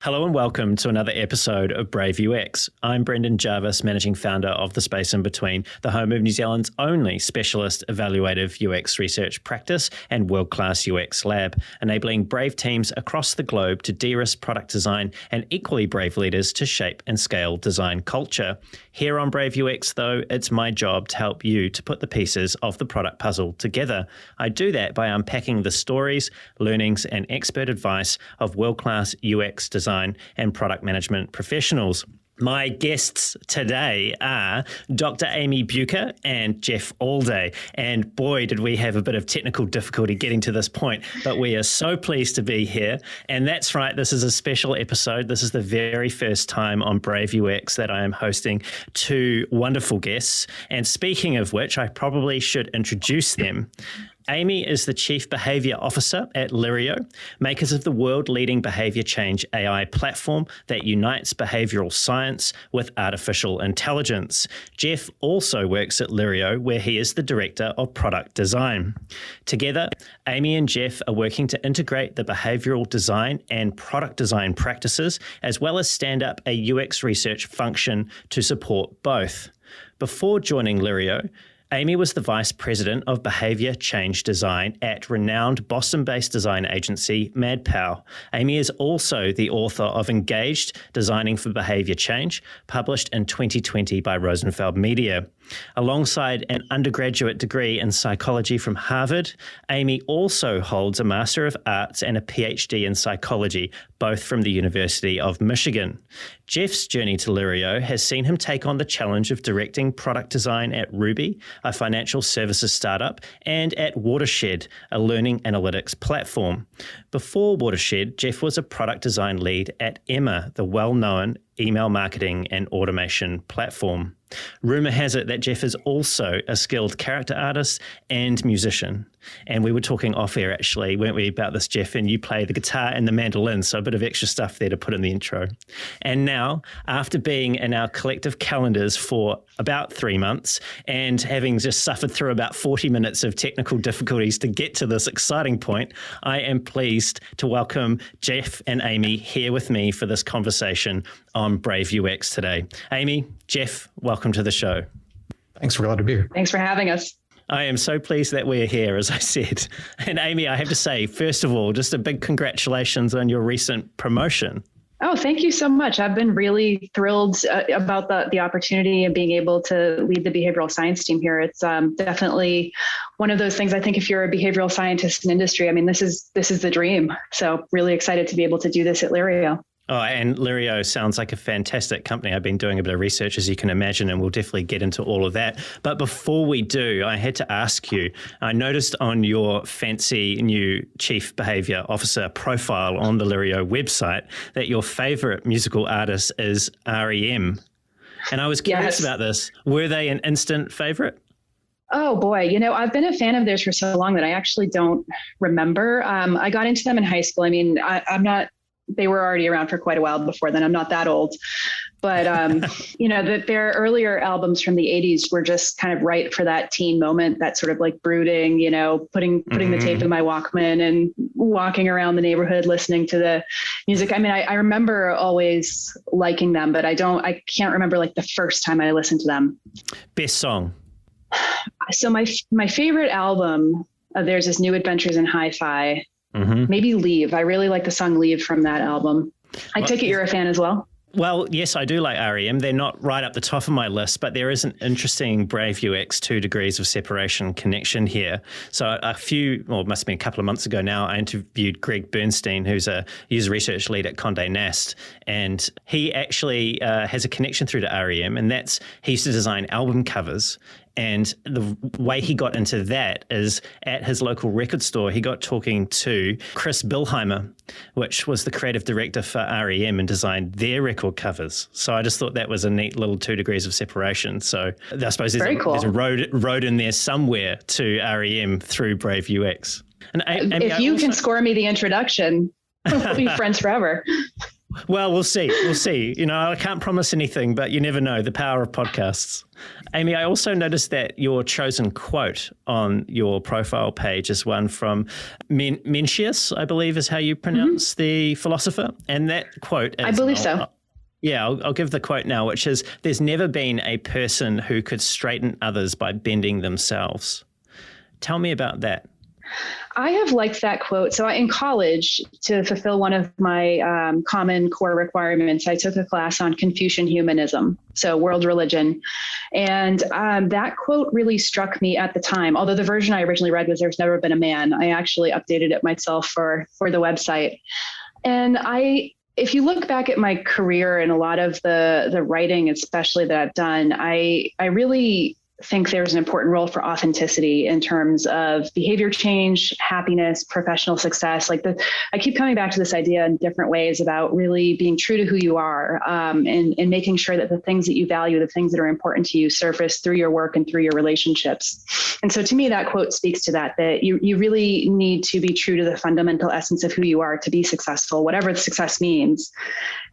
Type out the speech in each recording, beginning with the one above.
Hello and welcome to another episode of Brave UX. I'm Brendan Jarvis, Managing Founder of The Space in Between, the home of New Zealand's only specialist evaluative UX research practice and world-class UX lab, enabling brave teams across the globe to de-risk product design and equally brave leaders to shape and scale design culture. Here on Brave UX, though, it's my job to help you to put the pieces of the product puzzle together. I do that by unpacking the stories, learnings, and expert advice of world-class UX design and product management professionals. My guests today are Dr. Amy Bucher and Geoff Alday. And boy, did we have a bit of technical difficulty getting to this point, but we are so pleased to be here. And that's right, this is a special episode. This is the very first time on Brave UX that I am hosting two wonderful guests. And speaking of which, I probably should introduce them. Amy is the Chief Behaviour Officer at Lirio, makers of the world-leading behaviour change AI platform that unites behavioural science with artificial intelligence. Geoff also works at Lirio, where he is the Director of Product Design. Together, Amy and Geoff are working to integrate the behavioural design and product design practices, as well as stand up a UX research function to support both. Before joining Lirio, Amy was the Vice President of Behaviour Change Design at renowned Boston-based design agency MadPow. Amy is also the author of Engaged, Designing for Behaviour Change, published in 2020 by Rosenfeld Media. Alongside an undergraduate degree in psychology from Harvard, Amy also holds a Master of Arts and a PhD in psychology, both from the University of Michigan. Geoff's journey to Lirio has seen him take on the challenge of directing product design at Ruby, a financial services startup, and at Watershed, a learning analytics platform. Before Watershed, Geoff was a product design lead at Emma, the well-known email marketing and automation platform. Rumour has it that Geoff is also a skilled character artist and musician. And we were talking off air actually, weren't we, about this, Geoff, and you play the guitar and the mandolin, so a bit of extra stuff there to put in the intro. And now, after being in our collective calendars for about 3 months and having just suffered through about 40 minutes of technical difficulties to get to this exciting point, I am pleased to welcome Geoff and Amy here with me for this conversation on Brave UX today. Amy, Geoff, welcome to the show. Thanks, we're glad to be here. Thanks for having us. I am so pleased that we're here, as I said. And Amy, I have to say, first of all, just a big congratulations on your recent promotion. Oh, thank you so much. I've been really thrilled about the opportunity and being able to lead the behavioral science team here. It's definitely one of those things. I think if you're a behavioral scientist in industry, I mean, this is the dream. So really excited to be able to do this at Lirio. Oh, and Lirio sounds like a fantastic company. I've been doing a bit of research, as you can imagine, and we'll definitely get into all of that. But before we do, I had to ask you, I noticed on your fancy new Chief Behaviour Officer profile on the Lirio website that your favourite musical artist is R.E.M. And I was curious about this. Were they an instant favourite? Oh boy, I've been a fan of theirs for so long that I actually don't remember. I got into them in high school. I mean, I'm not. They were already around for quite a while before then. I'm not that old, but their earlier albums from the 80s were just kind of right for that teen moment, that sort of like brooding, putting the tape in my Walkman and walking around the neighborhood, listening to the music. I mean, I remember always liking them, but I can't remember like the first time I listened to them. Best song. So my favorite album of theirs is New Adventures in Hi-Fi. Maybe Leave. I really like the song Leave from that album. I take it you're a fan as well? Well, yes, I do like R.E.M. They're not right up the top of my list, but there is an interesting Brave UX 2 degrees of separation connection here. So it must have been a couple of months ago now, I interviewed Greg Bernstein, who's a user research lead at Condé Nast, and he actually has a connection through to R.E.M., and he used to design album covers. And the way he got into that is at his local record store, he got talking to Chris Bilheimer, which was the creative director for R.E.M. and designed their record covers. So I just thought that was a neat little 2 degrees of separation. So I suppose there's a road in there somewhere to R.E.M. through Brave UX. And if you can score me the introduction, we'll be friends forever. Well, we'll see. We'll see. You know, I can't promise anything, but you never know. The power of podcasts. Amy, I also noticed that your chosen quote on your profile page is one from Mencius, I believe is how you pronounce the philosopher. And that quote is... I believe so. Yeah, I'll give the quote now, which is, "There's never been a person who could straighten others by bending themselves." Tell me about that. I have liked that quote. So in college, to fulfill one of my common core requirements, I took a class on Confucian humanism, so world religion. And that quote really struck me at the time. Although the version I originally read was "There's never been a man." I actually updated it myself for the website. And if you look back at my career and a lot of the writing, especially that I've done, I really think there's an important role for authenticity in terms of behavior change, happiness, professional success. I keep coming back to this idea in different ways about really being true to who you are, and making sure that the things that you value, the things that are important to you, surface through your work and through your relationships. And so to me, that quote speaks to that you really need to be true to the fundamental essence of who you are to be successful, whatever the success means.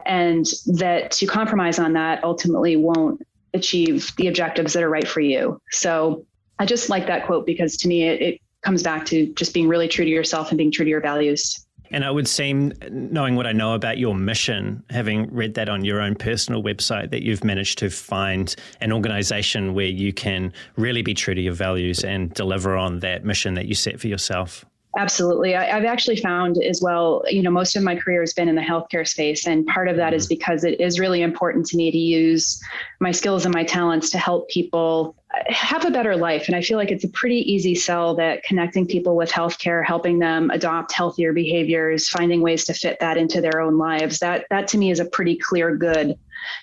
And that to compromise on that ultimately won't achieve the objectives that are right for you. So I just like that quote because to me, it comes back to just being really true to yourself and being true to your values. And it would seem, knowing what I know about your mission, having read that on your own personal website, that you've managed to find an organization where you can really be true to your values and deliver on that mission that you set for yourself. Absolutely. I've actually found as well, most of my career has been in the healthcare space. And part of that is because it is really important to me to use my skills and my talents to help people have a better life. And I feel like it's a pretty easy sell that connecting people with healthcare, helping them adopt healthier behaviors, finding ways to fit that into their own lives, that to me is a pretty clear good.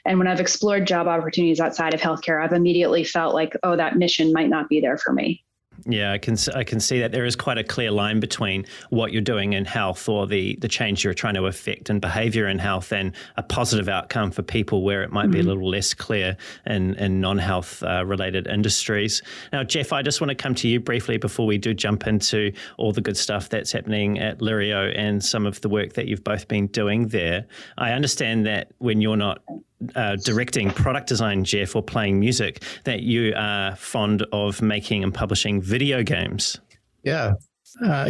And when I've explored job opportunities outside of healthcare, I've immediately felt like, oh, that mission might not be there for me. Yeah, I can see that there is quite a clear line between what you're doing in health or the change you're trying to affect in behavior in health and a positive outcome for people where it might be a little less clear in non-health related industries. Now, Geoff, I just want to come to you briefly before we do jump into all the good stuff that's happening at Lirio and some of the work that you've both been doing there. I understand that when you're not directing product design, Geoff, or playing music, that you are fond of making and publishing video games. Yeah. I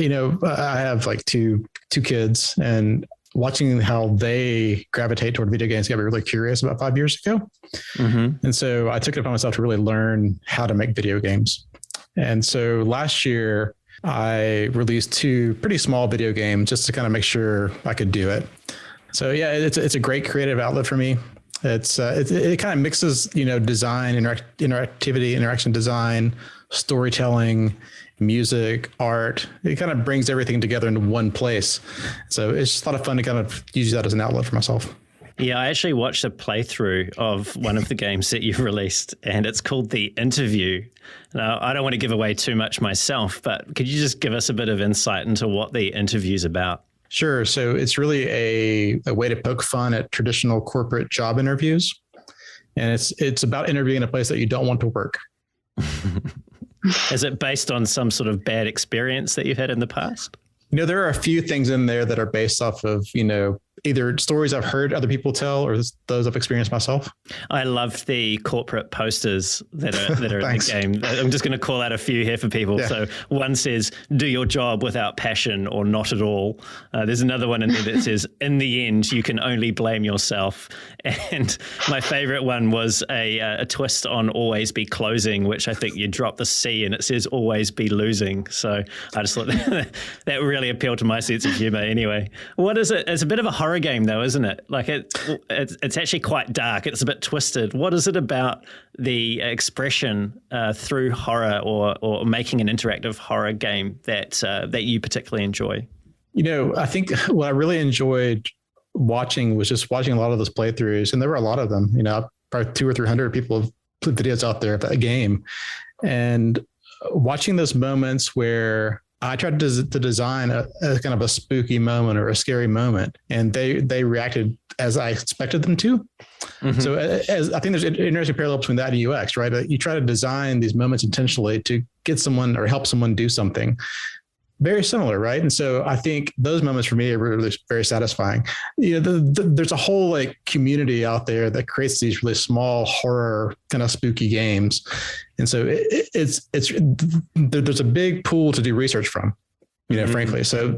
have like two kids, and watching how they gravitate toward video games got me really curious about 5 years ago. And so I took it upon myself to really learn how to make video games. And so last year I released 2 pretty small video games just to kind of make sure I could do it. So yeah, it's a great creative outlet for me. It kind of mixes, design, interactivity, interaction design, storytelling, music, art. It kind of brings everything together into one place. So it's just a lot of fun to kind of use that as an outlet for myself. Yeah, I actually watched a playthrough of one of the games that you've released, and it's called The Interview. Now, I don't want to give away too much myself, but could you just give us a bit of insight into what The Interview's about? Sure. So it's really a way to poke fun at traditional corporate job interviews. And it's about interviewing in a place that you don't want to work. Is it based on some sort of bad experience that you've had in the past? There are a few things in there that are based off of, either stories I've heard other people tell or those I've experienced myself. I love the corporate posters that are in the game. I'm just going to call out a few here for people. Yeah. So one says, "Do your job without passion or not at all." There's another one in there that says, "In the end, you can only blame yourself." And my favorite one was a twist on "always be closing," which I think you drop the C and it says "always be losing." So I just thought that really appealed to my sense of humor anyway. What is it? It's a bit of a horror game though, isn't it? Like it's actually quite dark. It's a bit twisted. What is it about the expression through horror or making an interactive horror game that you particularly enjoy? I think what I really enjoyed watching was just watching a lot of those playthroughs, and there were a lot of them. Probably 200 or 300 people have put videos out there of that game, and watching those moments where I tried to design a kind of a spooky moment or a scary moment, and they reacted as I expected them to. So as I think there's an interesting parallel between that and UX, right? You try to design these moments intentionally to get someone or help someone do something. very similar, right? And so I think those moments for me are really very satisfying. There's a whole like community out there that creates these really small horror kind of spooky games, and so there's a big pool to do research from, frankly. So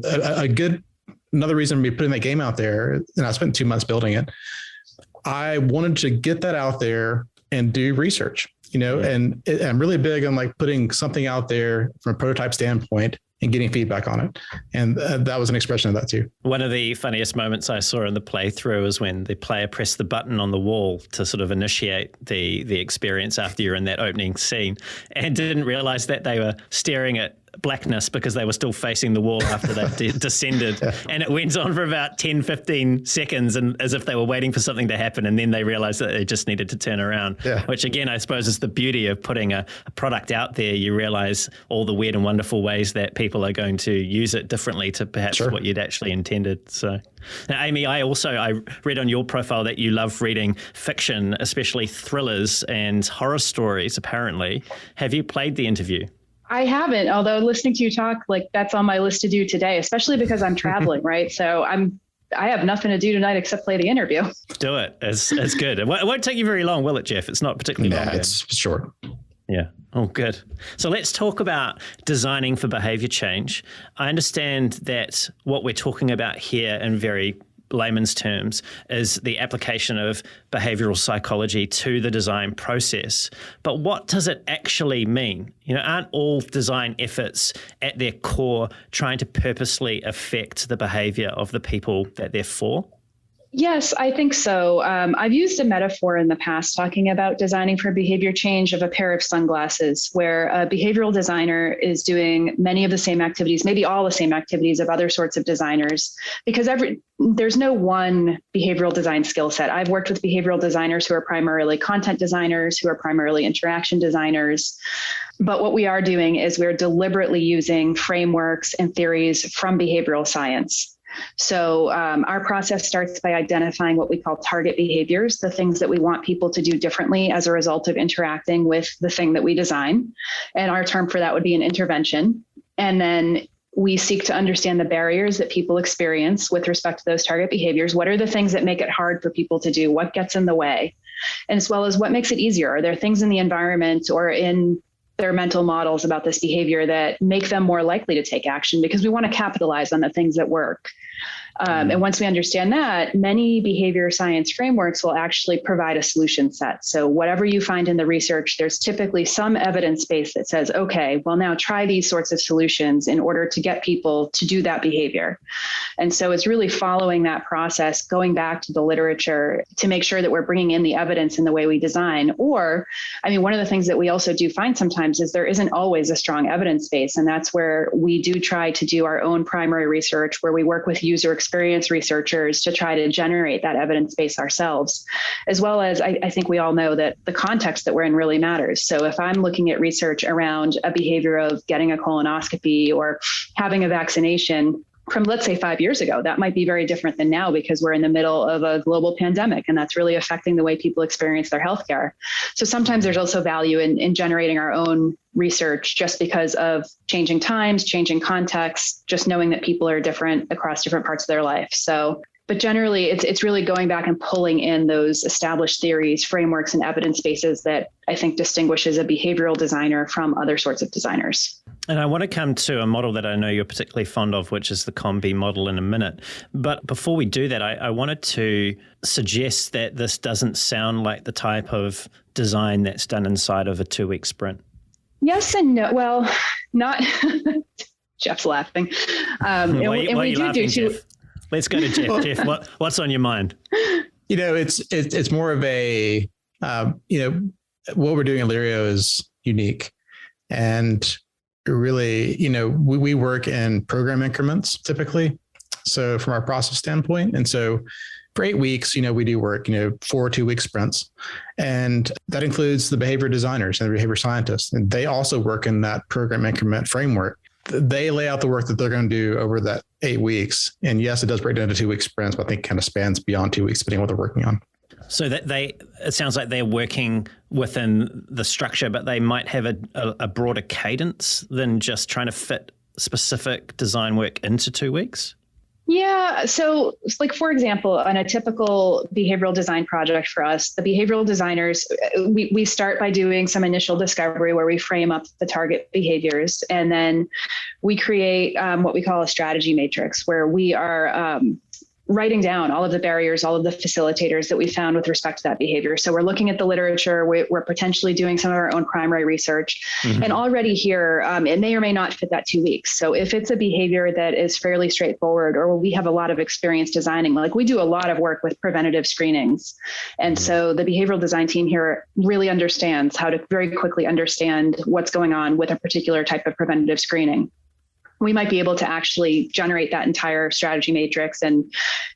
another reason me putting that game out there, and I spent 2 months building it. I wanted to get that out there and do research, and I'm really big on like putting something out there from a prototype standpoint and getting feedback on it. And that was an expression of that too. One of the funniest moments I saw in the playthrough is when the player pressed the button on the wall to sort of initiate the experience after you're in that opening scene, and didn't realize that they were staring at blackness because they were still facing the wall after they descended. Yeah. And it went on for about 10, 15 seconds, and as if they were waiting for something to happen, and then they realized that they just needed to turn around, which again, I suppose is the beauty of putting a product out there. You realize all the weird and wonderful ways that people are going to use it differently to perhaps what you'd actually intended. So now, Amy, I read on your profile that you love reading fiction, especially thrillers and horror stories, apparently. Have you played The Interview? I haven't, although listening to you talk, like that's on my list to do today, especially because I'm traveling, right? So I have nothing to do tonight except play The Interview. Do it. It's good. It won't take you very long, will it, Geoff? It's not particularly long. It's short. Yeah. Oh, good. So let's talk about designing for behavior change. I understand that what we're talking about here in very layman's terms is the application of behavioral psychology to the design process. But what does it actually mean? Aren't all design efforts at their core trying to purposely affect the behavior of the people that they're for? Yes, I think so. I've used a metaphor in the past talking about designing for behavior change of a pair of sunglasses, where a behavioral designer is doing many of the same activities, maybe all the same activities of other sorts of designers, because there's no one behavioral design skill set. I've worked with behavioral designers who are primarily content designers, who are primarily interaction designers. But what we are doing is we're deliberately using frameworks and theories from behavioral science. So our process starts by identifying what we call target behaviors, the things that we want people to do differently as a result of interacting with the thing that we design. And our term for that would be an intervention. And then we seek to understand the barriers that people experience with respect to those target behaviors. What are the things that make it hard for people to do? What gets in the way? And as well as what makes it easier? Are there things in the environment or in their mental models about this behavior that make them more likely to take action? Because we want to capitalize on the things that work. And once we understand that, many behavior science frameworks will actually provide a solution set. So whatever you find in the research, there's typically some evidence base that says, okay, well, now try these sorts of solutions in order to get people to do that behavior. And so it's really following that process, going back to the literature to make sure that we're bringing in the evidence in the way we design. Or, one of the things that we also do find sometimes is there isn't always a strong evidence base. And that's where we do try to do our own primary research, where we work with user experience researchers to try to generate that evidence base ourselves, as well as I think we all know that the context that we're in really matters. So if I'm looking at research around a behavior of getting a colonoscopy or having a vaccination from, let's say, 5 years ago, that might be very different than now because we're in the middle of a global pandemic, and that's really affecting the way people experience their healthcare. So sometimes there's also value in generating our own research just because of changing times, changing contexts, just knowing that people are different across different parts of their life. So, but generally, it's really going back and pulling in those established theories, frameworks, and evidence bases that I think distinguishes a behavioral designer from other sorts of designers. And I want to come to a model that I know you're particularly fond of, which is the COM-B model, in a minute. But before we do that, I wanted to suggest that this doesn't sound like the type of design that's done inside of a 2-week sprint. Yes and no. Well, not. Jeff's laughing. We do too. Let's go to Geoff. Geoff, what's on your mind? It's more of a what we're doing at Lirio is unique, and really, we work in program increments typically. So from our process standpoint, and so for 8 weeks, we do work, 4 2-week sprints, and that includes the behavior designers and the behavior scientists, and they also work in that program increment framework. They lay out the work that they're going to do over that 8 weeks. And yes, it does break down to 2-week sprints, but I think it kind of spans beyond 2 weeks, depending on what they're working on. So that it sounds like they're working within the structure, but they might have a broader cadence than just trying to fit specific design work into 2 weeks? Yeah. So like, for example, on a typical behavioral design project for us, the behavioral designers, we start by doing some initial discovery where we frame up the target behaviors. And then we create what we call a strategy matrix, where we are writing down all of the barriers, all of the facilitators that we found with respect to that behavior. So we're looking at the literature, we're potentially doing some of our own primary research. And already here, it may or may not fit that 2 weeks. So if it's a behavior that is fairly straightforward, or we have a lot of experience designing, like we do a lot of work with preventative screenings. And so the behavioral design team here really understands how to very quickly understand what's going on with a particular type of preventative screening. We might be able to actually generate that entire strategy matrix, and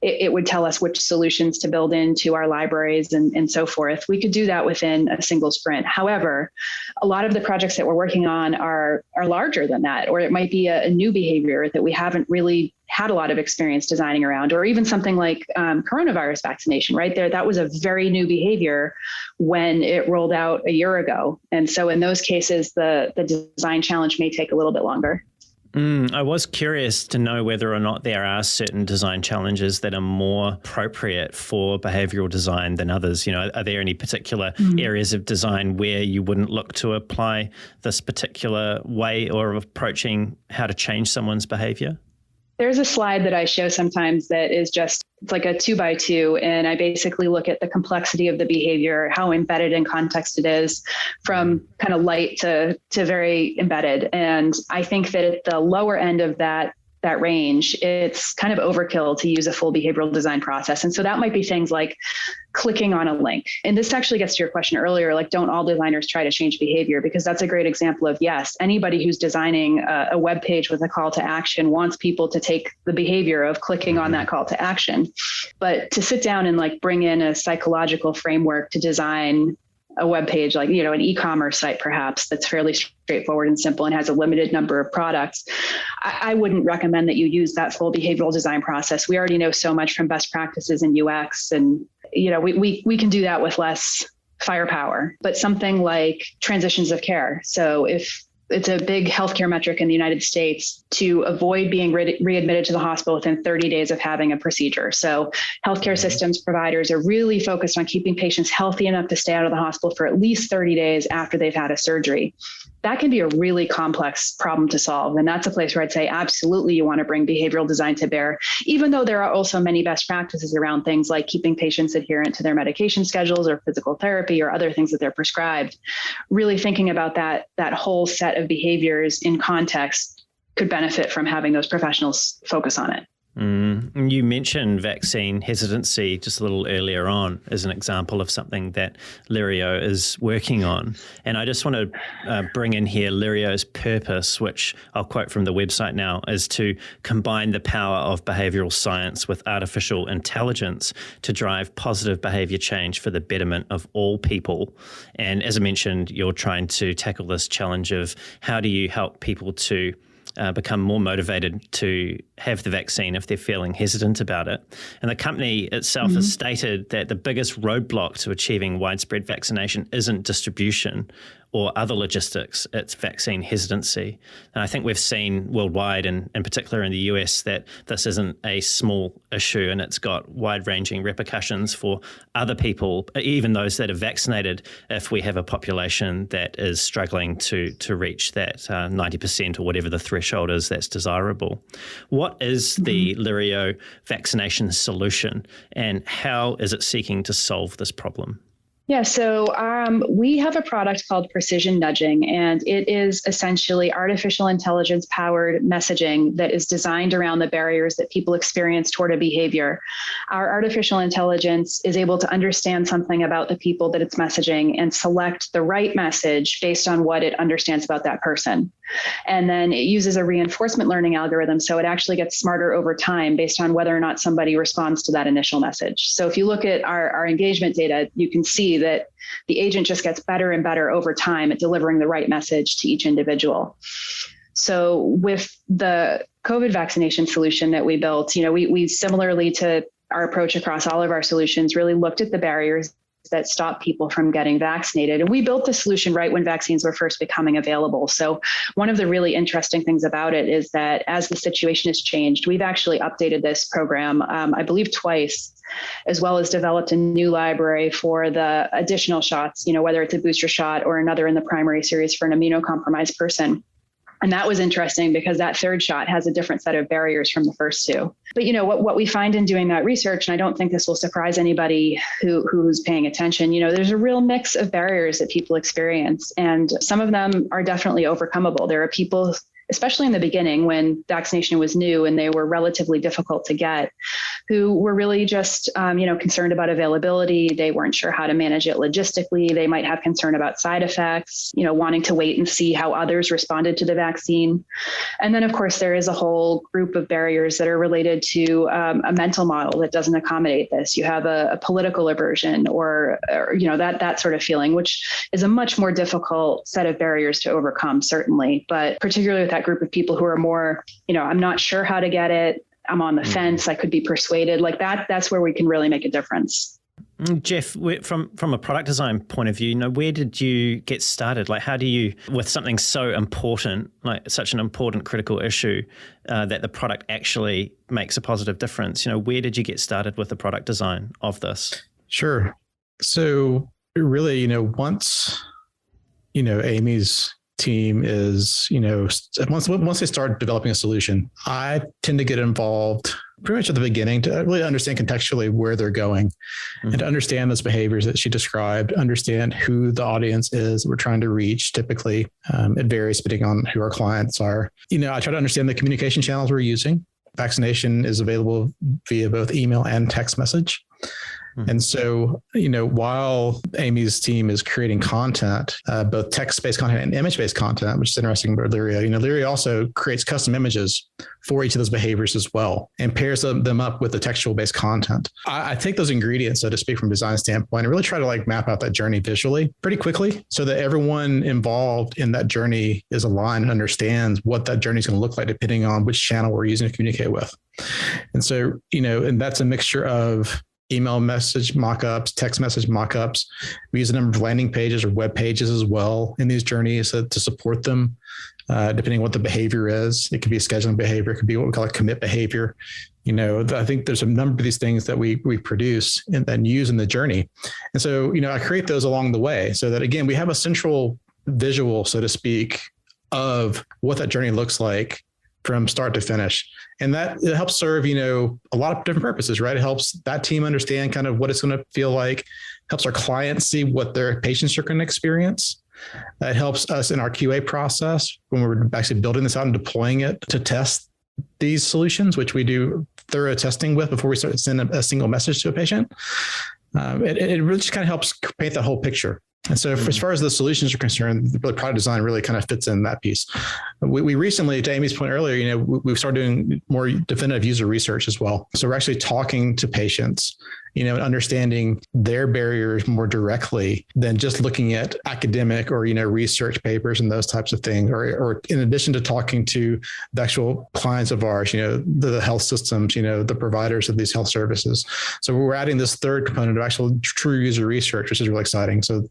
it would tell us which solutions to build into our libraries and so forth. We could do that within a single sprint. However, a lot of the projects that we're working on are larger than that, or it might be a new behavior that we haven't really had a lot of experience designing around, or even something like coronavirus vaccination, right there. That was a very new behavior when it rolled out a year ago. And so in those cases, the design challenge may take a little bit longer. I was curious to know whether or not there are certain design challenges that are more appropriate for behavioral design than others. You know, are there any particular areas of design where you wouldn't look to apply this particular way or of approaching how to change someone's behavior? There's a slide that I show sometimes that is just, it's like a 2x2. And I basically look at the complexity of the behavior, how embedded in context it is, from kind of light to very embedded. And I think that at the lower end of that range, it's kind of overkill to use a full behavioral design process. And so that might be things like clicking on a link. And this actually gets to your question earlier, like, don't all designers try to change behavior? Because that's a great example of, yes, anybody who's designing a web page with a call to action wants people to take the behavior of clicking on that call to action. But to sit down and like bring in a psychological framework to design a web page, like, you know, an e-commerce site, perhaps, that's fairly straightforward and simple and has a limited number of products, I wouldn't recommend that you use that full behavioral design process. We already know so much from best practices in UX, and, you know, we can do that with less firepower. But something like transitions of care. So if it's a big healthcare metric in the United States to avoid being readmitted to the hospital within 30 days of having a procedure. So healthcare systems providers are really focused on keeping patients healthy enough to stay out of the hospital for at least 30 days after they've had a surgery. That can be a really complex problem to solve. And that's a place where I'd say, absolutely, you want to bring behavioral design to bear, even though there are also many best practices around things like keeping patients adherent to their medication schedules or physical therapy or other things that they're prescribed. Really thinking about that whole set of behaviors in context could benefit from having those professionals focus on it. You mentioned vaccine hesitancy just a little earlier on as an example of something that Lirio is working on. And I just want to bring in here Lirio's purpose, which I'll quote from the website now, is to combine the power of behavioral science with artificial intelligence to drive positive behavior change for the betterment of all people. And as I mentioned, you're trying to tackle this challenge of how do you help people to become more motivated to have the vaccine if they're feeling hesitant about it. And the company itself has stated that the biggest roadblock to achieving widespread vaccination isn't distribution or other logistics, it's vaccine hesitancy. And I think we've seen worldwide, and in particular in the US, that this isn't a small issue, and it's got wide-ranging repercussions for other people, even those that are vaccinated, if we have a population that is struggling to reach that 90% or whatever the threshold is that's desirable. What is the Lirio Vaccination Solution, and how is it seeking to solve this problem? Yeah, so we have a product called Precision Nudging, and it is essentially artificial intelligence powered messaging that is designed around the barriers that people experience toward a behavior. Our artificial intelligence is able to understand something about the people that it's messaging and select the right message based on what it understands about that person. And then it uses a reinforcement learning algorithm, so it actually gets smarter over time based on whether or not somebody responds to that initial message. So if you look at our engagement data, you can see that the agent just gets better and better over time at delivering the right message to each individual. So with the COVID vaccination solution that we built, we similarly to our approach across all of our solutions, really looked at the barriers that stop people from getting vaccinated. And we built the solution right when vaccines were first becoming available. So one of the really interesting things about it is that as the situation has changed, we've actually updated this program, I believe twice, as well as developed a new library for the additional shots, whether it's a booster shot or another in the primary series for an immunocompromised person. And that was interesting because that third shot has a different set of barriers from the first two. But what we find in doing that research, and I don't think this will surprise anybody who's paying attention, there's a real mix of barriers that people experience. And some of them are definitely overcomeable. There are people, especially in the beginning when vaccination was new and they were relatively difficult to get, who were really just, concerned about availability. They weren't sure how to manage it logistically. They might have concern about side effects, wanting to wait and see how others responded to the vaccine. And then, of course, there is a whole group of barriers that are related to a mental model that doesn't accommodate this. You have a political aversion or that sort of feeling, which is a much more difficult set of barriers to overcome, certainly. But particularly with that group of people who are more, I'm not sure how to get it. I'm on the fence. I could be persuaded. Like that's where we can really make a difference. Geoff, from a product design point of view, where did you get started? Like, how do you, with something so important, like such an important critical issue, that the product actually makes a positive difference? Where did you get started with the product design of this? Sure. So really, once, Amy's team is, once they start developing a solution, I tend to get involved pretty much at the beginning to really understand contextually where they're going and to understand those behaviors that she described, understand who the audience is that we're trying to reach. Typically, it varies depending on who our clients are. I try to understand the communication channels we're using. Vaccination is available via both email and text message. And so, while Amy's team is creating content, both text-based content and image-based content, which is interesting about Lirio, Lirio also creates custom images for each of those behaviors as well and pairs them up with the textual-based content. I take those ingredients, so to speak, from a design standpoint and really try to map out that journey visually pretty quickly so that everyone involved in that journey is aligned and understands what that journey is going to look like depending on which channel we're using to communicate with. And so, and that's a mixture of email message mockups, text message mockups. We use a number of landing pages or web pages as well in these journeys to support them, depending on what the behavior is. It could be a scheduling behavior. It could be what we call a commit behavior. I think there's a number of these things that we produce and then use in the journey. And so, I create those along the way so that, again, we have a central visual, so to speak, of what that journey looks like from start to finish. And that it helps serve, a lot of different purposes, right? It helps that team understand kind of what it's going to feel like, helps our clients see what their patients are going to experience. It helps us in our QA process when we're actually building this out and deploying it to test these solutions, which we do thorough testing with before we start to send a single message to a patient. It really just kind of helps paint that whole picture. And so as far as the solutions are concerned, the product design really kind of fits in that piece. We recently, to Amy's point earlier, we've started doing more definitive user research as well. So we're actually talking to patients, and understanding their barriers more directly than just looking at academic or, research papers and those types of things, or in addition to talking to the actual clients of ours, the health systems, the providers of these health services. So we're adding this third component of actual true user research, which is really exciting. So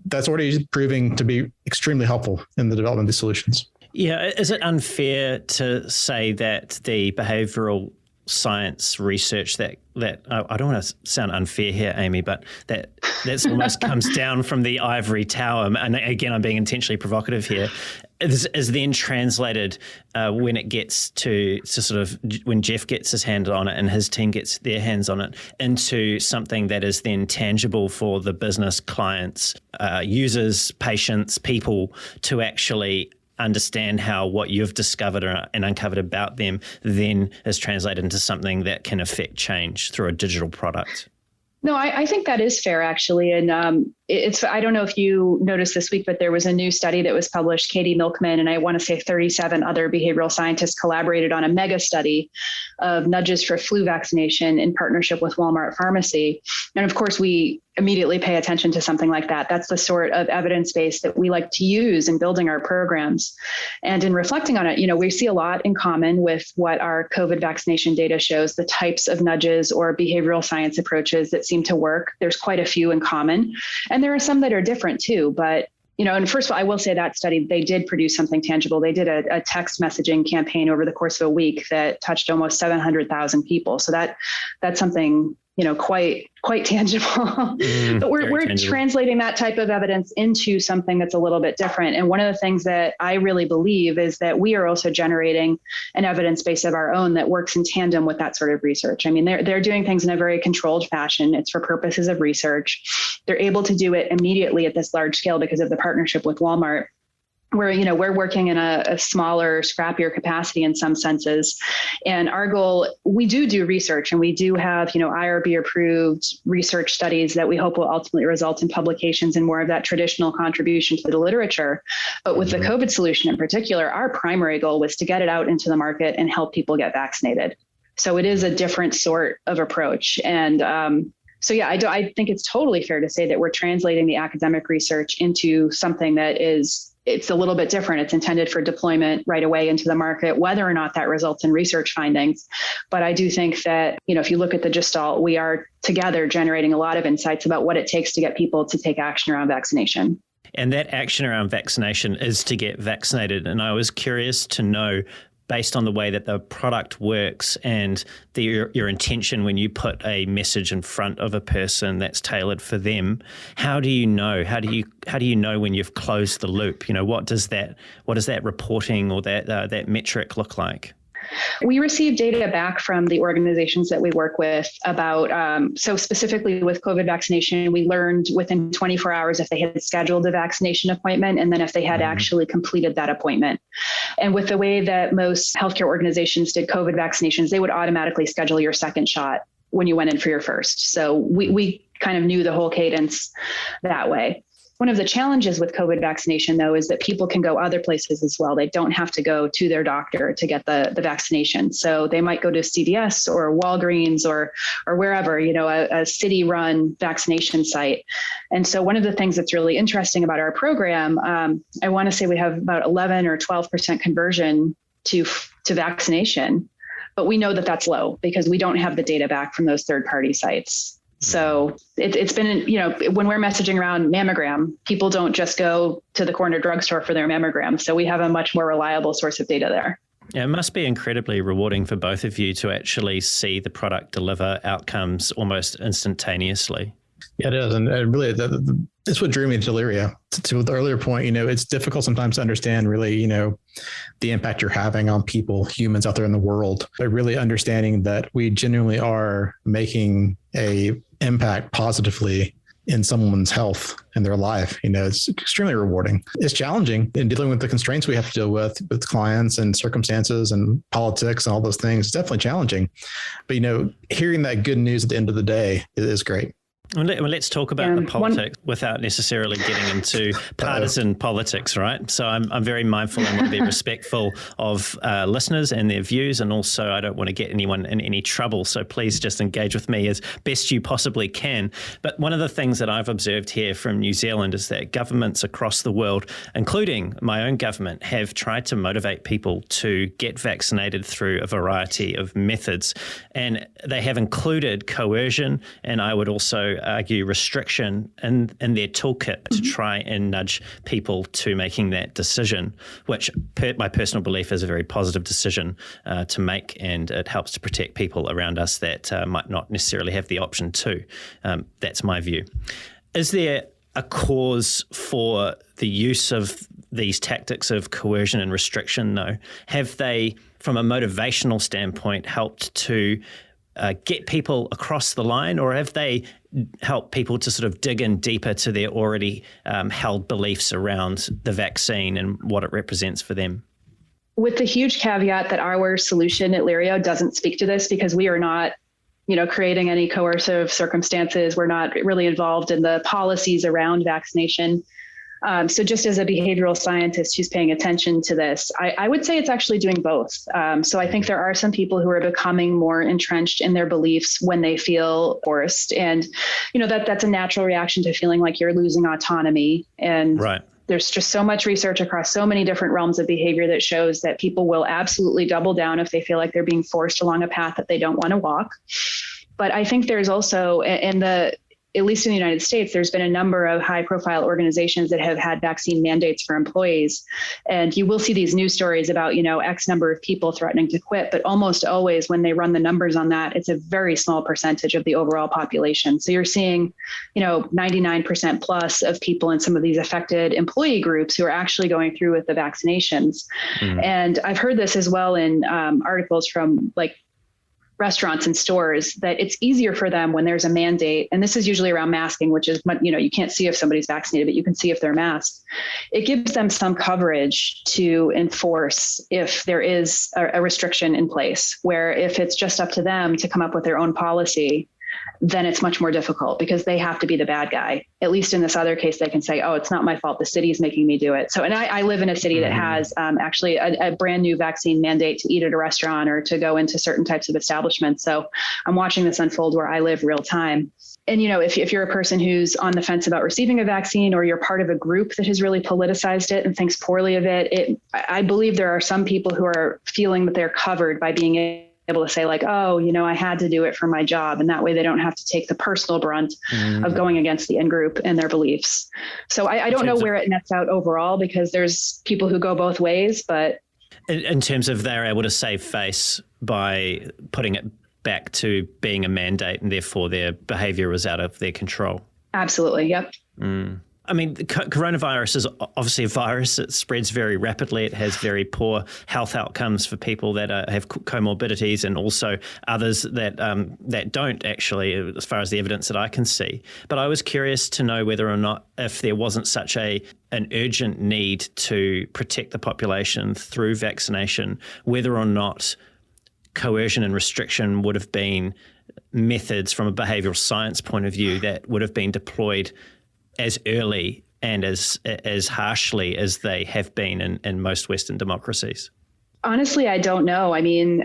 that's already proving to be extremally helpful in the development of these solutions. Yeah. Is it unfair to say that the behavioural science research that I don't want to sound unfair here, Amy, but that's almost comes down from the ivory tower. And again, I'm being intentionally provocative here. Is then translated when it gets to sort of when Geoff gets his hand on it and his team gets their hands on it into something that is then tangible for the business clients, users, patients, people to actually understand how what you've discovered and uncovered about them then is translated into something that can affect change through a digital product. No, I think that is fair, actually. And I don't know if you noticed this week, but there was a new study that was published. Katie Milkman and I want to say 37 other behavioral scientists collaborated on a mega study of nudges for flu vaccination in partnership with Walmart Pharmacy. And of course, we immediately pay attention to something like that. That's the sort of evidence base that we like to use in building our programs. And in reflecting on it, we see a lot in common with what our COVID vaccination data shows, the types of nudges or behavioral science approaches that seem to work. There's quite a few in common. And there are some that are different too, but and first of all, I will say that study, they did produce something tangible. They did a text messaging campaign over the course of a week that touched almost 700,000 people. So that's something, quite tangible. But we're tangible. Translating that type of evidence into something that's a little bit different. And one of the things that I really believe is that we are also generating an evidence base of our own that works in tandem with that sort of research. I mean, they're doing things in a very controlled fashion. It's for purposes of research. They're able to do it immediately at this large scale because of the partnership with Walmart. We're working in a smaller, scrappier capacity in some senses. And our goal, we do research, and we do have, IRB approved research studies that we hope will ultimately result in publications and more of that traditional contribution to the literature. But with the COVID solution in particular, our primary goal was to get it out into the market and help people get vaccinated. So it is a different sort of approach. And I think it's totally fair to say that we're translating the academic research into something that it's a little bit different. It's intended for deployment right away into the market, whether or not that results in research findings. But I do think that, if you look at the gestalt, we are together generating a lot of insights about what it takes to get people to take action around vaccination. And that action around vaccination is to get vaccinated. And I was curious to know, based on the way that the product works and your intention when you put a message in front of a person that's tailored for them, how do you know? How do you know when you've closed the loop? What does that reporting or that metric look like? We receive data back from the organizations that we work with about, so specifically with COVID vaccination, we learned within 24 hours if they had scheduled a vaccination appointment and then if they had actually completed that appointment. And with the way that most healthcare organizations did COVID vaccinations, they would automatically schedule your second shot when you went in for your first. So we kind of knew the whole cadence that way. One of the challenges with COVID vaccination, though, is that people can go other places as well. They don't have to go to their doctor to get the vaccination. So they might go to CVS or Walgreens or wherever, a city-run vaccination site. And so one of the things that's really interesting about our program, I want to say we have about 11 or 12% conversion to vaccination, but we know that that's low because we don't have the data back from those third-party sites. So it's been, when we're messaging around mammogram, people don't just go to the corner drugstore for their mammogram. So we have a much more reliable source of data there. Yeah, it must be incredibly rewarding for both of you to actually see the product deliver outcomes almost instantaneously. Yeah, it is. And really, that's what drew me to Lirio. To the earlier point, it's difficult sometimes to understand really, the impact you're having on people, humans out there in the world, but really understanding that we genuinely are making a impact positively in someone's health and their life. It's extremely rewarding. It's challenging in dealing with the constraints we have to deal with clients and circumstances and politics and all those things. It's definitely challenging. But, hearing that good news at the end of the day is great. Well, let's talk about the politics without necessarily getting into partisan politics, right? So I'm very mindful and want to be respectful of listeners and their views, and also I don't want to get anyone in any trouble. So please just engage with me as best you possibly can. But one of the things that I've observed here from New Zealand is that governments across the world, including my own government, have tried to motivate people to get vaccinated through a variety of methods. And they have included coercion, and I would also argue restriction in their toolkit to try and nudge people to making that decision, which my personal belief is a very positive decision to make, and it helps to protect people around us that might not necessarily have the option to. That's my view. Is there a cause for the use of these tactics of coercion and restriction, though? Have they, from a motivational standpoint, helped to get people across the line, or have they helped people to sort of dig in deeper to their already held beliefs around the vaccine and what it represents for them? With the huge caveat that our solution at Lirio doesn't speak to this because we are not creating any coercive circumstances. We're not really involved in the policies around vaccination. So just as a behavioral scientist who's paying attention to this, I would say it's actually doing both. So I think there are some people who are becoming more entrenched in their beliefs when they feel forced. And, that's a natural reaction to feeling like you're losing autonomy. And right. There's just so much research across so many different realms of behavior that shows that people will absolutely double down if they feel like they're being forced along a path that they don't want to walk. But I think there's also at least in the United States, there's been a number of high profile organizations that have had vaccine mandates for employees. And you will see these news stories about, X number of people threatening to quit, but almost always when they run the numbers on that, it's a very small percentage of the overall population. So you're seeing, 99% plus of people in some of these affected employee groups who are actually going through with the vaccinations. And I've heard this as well in articles from restaurants and stores, that it's easier for them when there's a mandate. And this is usually around masking, which is, you can't see if somebody's vaccinated, but you can see if they're masked. It gives them some coverage to enforce if there is a restriction in place, where if it's just up to them to come up with their own policy, then it's much more difficult because they have to be the bad guy. At least in this other case, they can say, oh, it's not my fault. The city's making me do it. So, and I live in a city that has actually a brand new vaccine mandate to eat at a restaurant or to go into certain types of establishments. So I'm watching this unfold where I live real time. And, if you're a person who's on the fence about receiving a vaccine, or you're part of a group that has really politicized it and thinks poorly of it, I believe there are some people who are feeling that they're covered by being able to say I had to do it for my job. And that way they don't have to take the personal brunt of going against the in-group and their beliefs. So I don't know where it nets out overall, because there's people who go both ways, but. In terms of they're able to save face by putting it back to being a mandate and therefore their behavior is out of their control. Absolutely. Yep. I mean, the coronavirus is obviously a virus. It spreads very rapidly. It has very poor health outcomes for people that have comorbidities, and also others that don't actually, as far as the evidence that I can see. But I was curious to know whether or not, if there wasn't such an urgent need to protect the population through vaccination, whether or not coercion and restriction would have been methods from a behavioural science point of view that would have been deployed as early and as harshly as they have been in most Western democracies? Honestly, I don't know. I mean,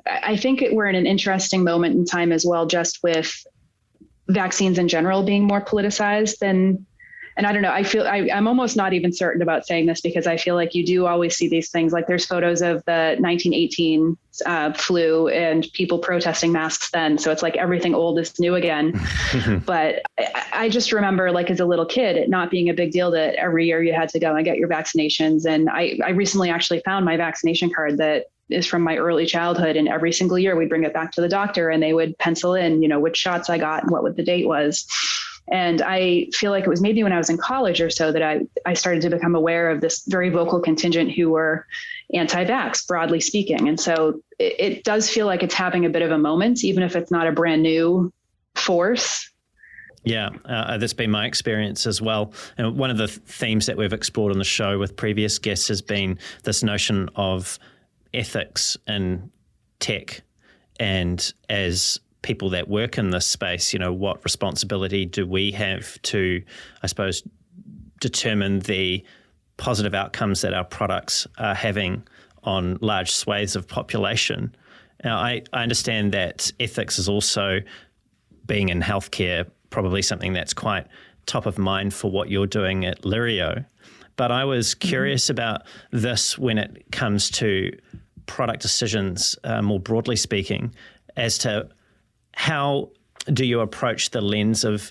I think we're in an interesting moment in time as well, just with vaccines in general being more politicized than. And I don't know, I'm almost not even certain about saying this, because I feel like you do always see these things. Like there's photos of the 1918 flu and people protesting masks then. So it's like everything old is new again. But I just remember, as a little kid, it not being a big deal that every year you had to go and get your vaccinations. And I recently actually found my vaccination card that is from my early childhood. And every single year we'd bring it back to the doctor and they would pencil in, which shots I got and what the date was. And I feel like it was maybe when I was in college or so that I started to become aware of this very vocal contingent who were anti-vax, broadly speaking. And so it does feel like it's having a bit of a moment, even if it's not a brand new force. Yeah, that's been my experience as well. And one of the themes that we've explored on the show with previous guests has been this notion of ethics in tech, and as people that work in this space, what responsibility do we have to, I suppose, determine the positive outcomes that our products are having on large swathes of population? Now, I understand that ethics is also, being in healthcare, probably something that's quite top of mind for what you're doing at Lirio. But I was curious about this when it comes to product decisions, more broadly speaking, as to how do you approach the lens of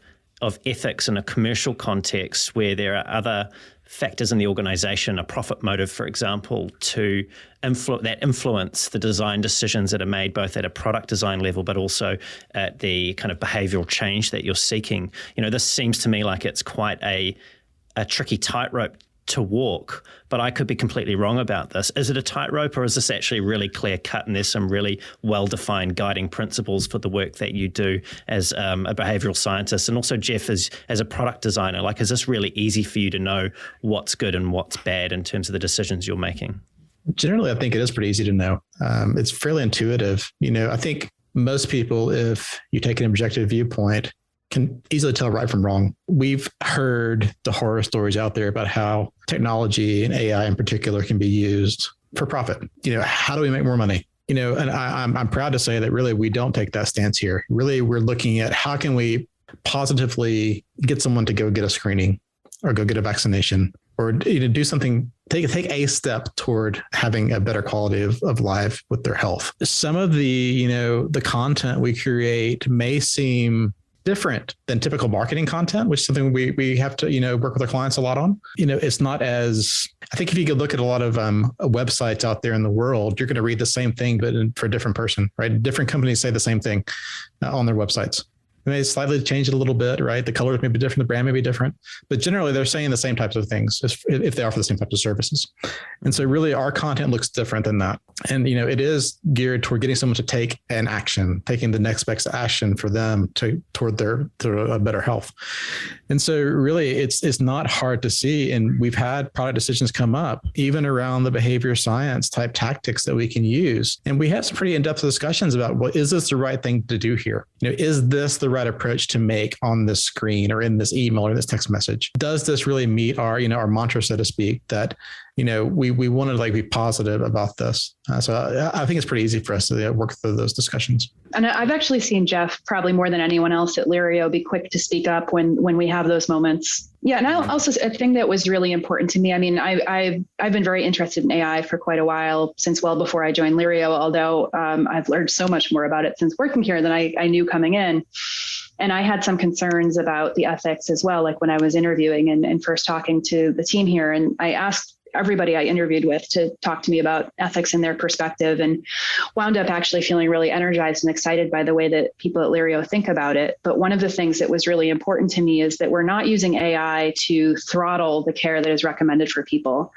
ethics in a commercial context where there are other factors in the organization, a profit motive, for example, to influence the design decisions that are made both at a product design level but also at the kind of behavioral change that you're seeking? This seems to me like it's quite a tricky tightrope to walk, but I could be completely wrong about this. Is it a tightrope, or is this actually really clear cut and there's some really well-defined guiding principles for the work that you do as a behavioral scientist? And also, Geoff, as a product designer, is this really easy for you to know what's good and what's bad in terms of the decisions you're making? Generally, I think it is pretty easy to know. It's fairly intuitive. I think most people, if you take an objective viewpoint, can easily tell right from wrong. We've heard the horror stories out there about how technology and AI in particular can be used for profit. How do we make more money? And I'm proud to say that really we don't take that stance here. Really, we're looking at how can we positively get someone to go get a screening or go get a vaccination or do something, take a step toward having a better quality of life with their health. Some of the content we create may seem different than typical marketing content, which is something we have to, work with our clients a lot on. It's not as, I think if you could look at a lot of websites out there in the world, you're going to read the same thing, but for a different person, right? Different companies say the same thing on their websites. They may slightly change it a little bit, right? The colors may be different, the brand may be different, but generally they're saying the same types of things if they offer the same types of services. And so really our content looks different than that. And, it is geared toward getting someone to take an action, taking the next best action for them toward a better health. And so really it's not hard to see. And we've had product decisions come up even around the behavior science type tactics that we can use. And we have some pretty in-depth discussions about, well, is this the right thing to do here? Is this the right approach to make on this screen or in this email or this text message? Does this really meet our mantra, so to speak, that, we want to be positive about this. So I think it's pretty easy for us to work through those discussions. And I've actually seen Geoff probably more than anyone else at Lirio be quick to speak up when we have those moments. Yeah. And also a thing that was really important to me. I mean, I've been very interested in AI for quite a while, since well before I joined Lirio, although I've learned so much more about it since working here than I knew coming in. And I had some concerns about the ethics as well, like when I was interviewing and first talking to the team here. And I asked everybody I interviewed with to talk to me about ethics and their perspective, and wound up actually feeling really energized and excited by the way that people at Lirio think about it. But one of the things that was really important to me is that we're not using AI to throttle the care that is recommended for people.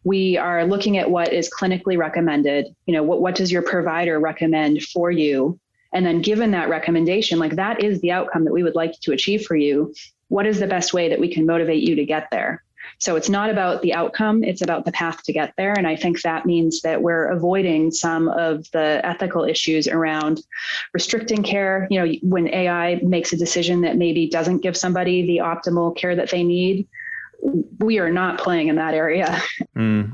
We are looking at what is clinically recommended. What does your provider recommend for you? And then given that recommendation, that is the outcome that we would like to achieve for you. What is the best way that we can motivate you to get there? So it's not about the outcome, it's about the path to get there. And I think that means that we're avoiding some of the ethical issues around restricting care. When AI makes a decision that maybe doesn't give somebody the optimal care that they need, we are not playing in that area.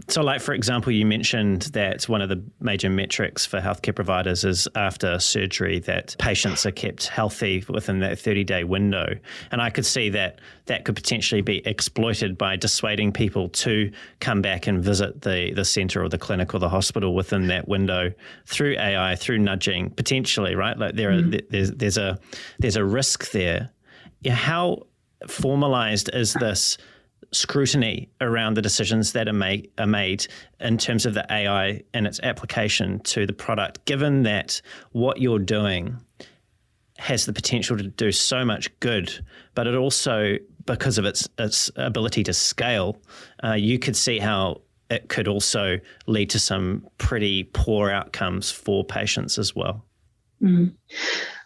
So for example, you mentioned that one of the major metrics for healthcare providers is after surgery that patients are kept healthy within that 30-day window. And I could see that could potentially be exploited by dissuading people to come back and visit the center or the clinic or the hospital within that window through AI, through nudging, potentially, right? There's a risk there. How formalized is this scrutiny around the decisions that are made in terms of the AI and its application to the product, given that what you're doing has the potential to do so much good, but it also, because of its ability to scale, you could see how it could also lead to some pretty poor outcomes for patients as well. Mm-hmm.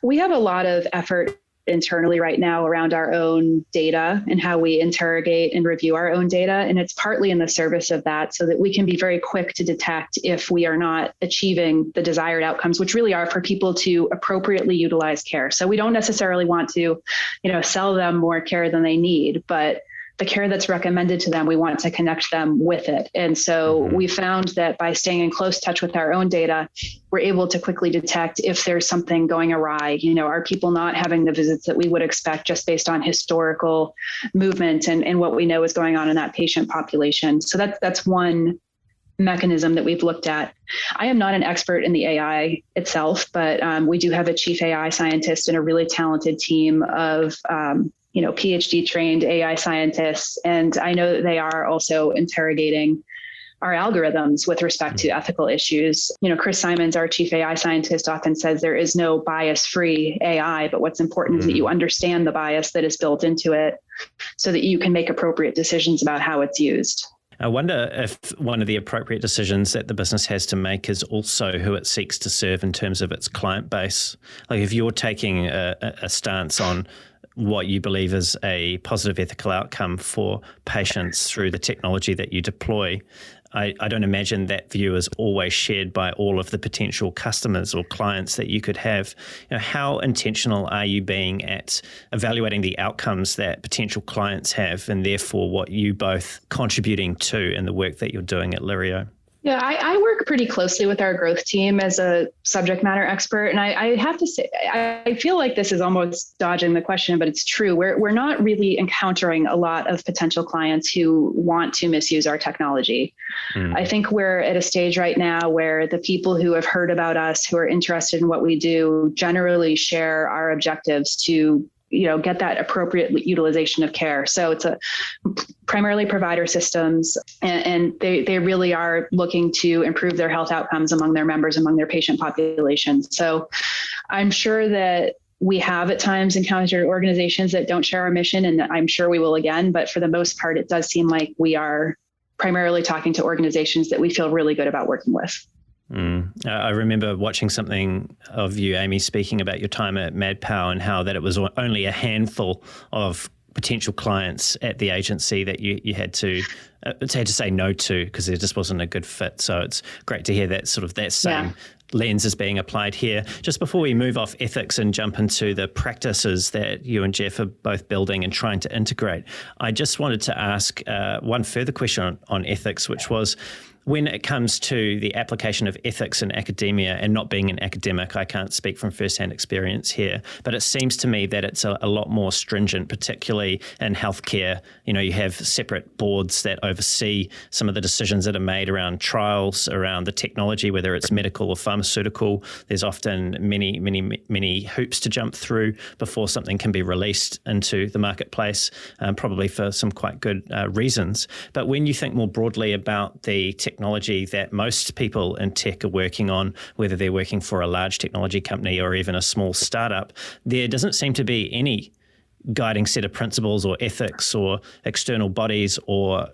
We have a lot of effort internally right now around our own data and how we interrogate and review our own data. And it's partly in the service of that so that we can be very quick to detect if we are not achieving the desired outcomes, which really are for people to appropriately utilize care. So we don't necessarily want to, sell them more care than they need, but the care that's recommended to them, we want to connect them with it. And so we found that by staying in close touch with our own data, we're able to quickly detect if there's something going awry. Are people not having the visits that we would expect just based on historical movement and what we know is going on in that patient population? So that's one mechanism that we've looked at. I am not an expert in the AI itself, but we do have a chief AI scientist and a really talented team of PhD trained AI scientists. And I know that they are also interrogating our algorithms with respect to ethical issues. Chris Simons, our chief AI scientist, often says there is no bias-free AI, but what's important is that you understand the bias that is built into it so that you can make appropriate decisions about how it's used. I wonder if one of the appropriate decisions that the business has to make is also who it seeks to serve in terms of its client base. Like if you're taking a stance on what you believe is a positive ethical outcome for patients through the technology that you deploy, I don't imagine that view is always shared by all of the potential customers or clients that you could have. How intentional are you being at evaluating the outcomes that potential clients have, and therefore what you both contributing to in the work that you're doing at Lirio? Yeah, I work pretty closely with our growth team as a subject matter expert. And I have to say, I feel like this is almost dodging the question, but it's true. We're not really encountering a lot of potential clients who want to misuse our technology. I think we're at a stage right now where the people who have heard about us, who are interested in what we do, generally share our objectives to get that appropriate utilization of care. So it's primarily provider systems, and they really are looking to improve their health outcomes among their members, among their patient population. So I'm sure that we have at times encountered organizations that don't share our mission, and I'm sure we will again, but for the most part, it does seem like we are primarily talking to organizations that we feel really good about working with. I remember watching something of you, Amy, speaking about your time at MadPow and how that it was only a handful of potential clients at the agency that you had to say no to because there just wasn't a good fit. So it's great to hear that same lens is being applied here. Just before we move off ethics and jump into the practices that you and Geoff are both building and trying to integrate, I just wanted to ask one further question on ethics, which was, when it comes to the application of ethics in academia, and not being an academic, I can't speak from firsthand experience here, but it seems to me that it's a lot more stringent, particularly in healthcare. You have separate boards that oversee some of the decisions that are made around trials, around the technology, whether it's medical or pharmaceutical. There's often many hoops to jump through before something can be released into the marketplace, probably for some quite good reasons. But when you think more broadly about the technology that most people in tech are working on, whether they're working for a large technology company or even a small startup, there doesn't seem to be any guiding set of principles or ethics or external bodies or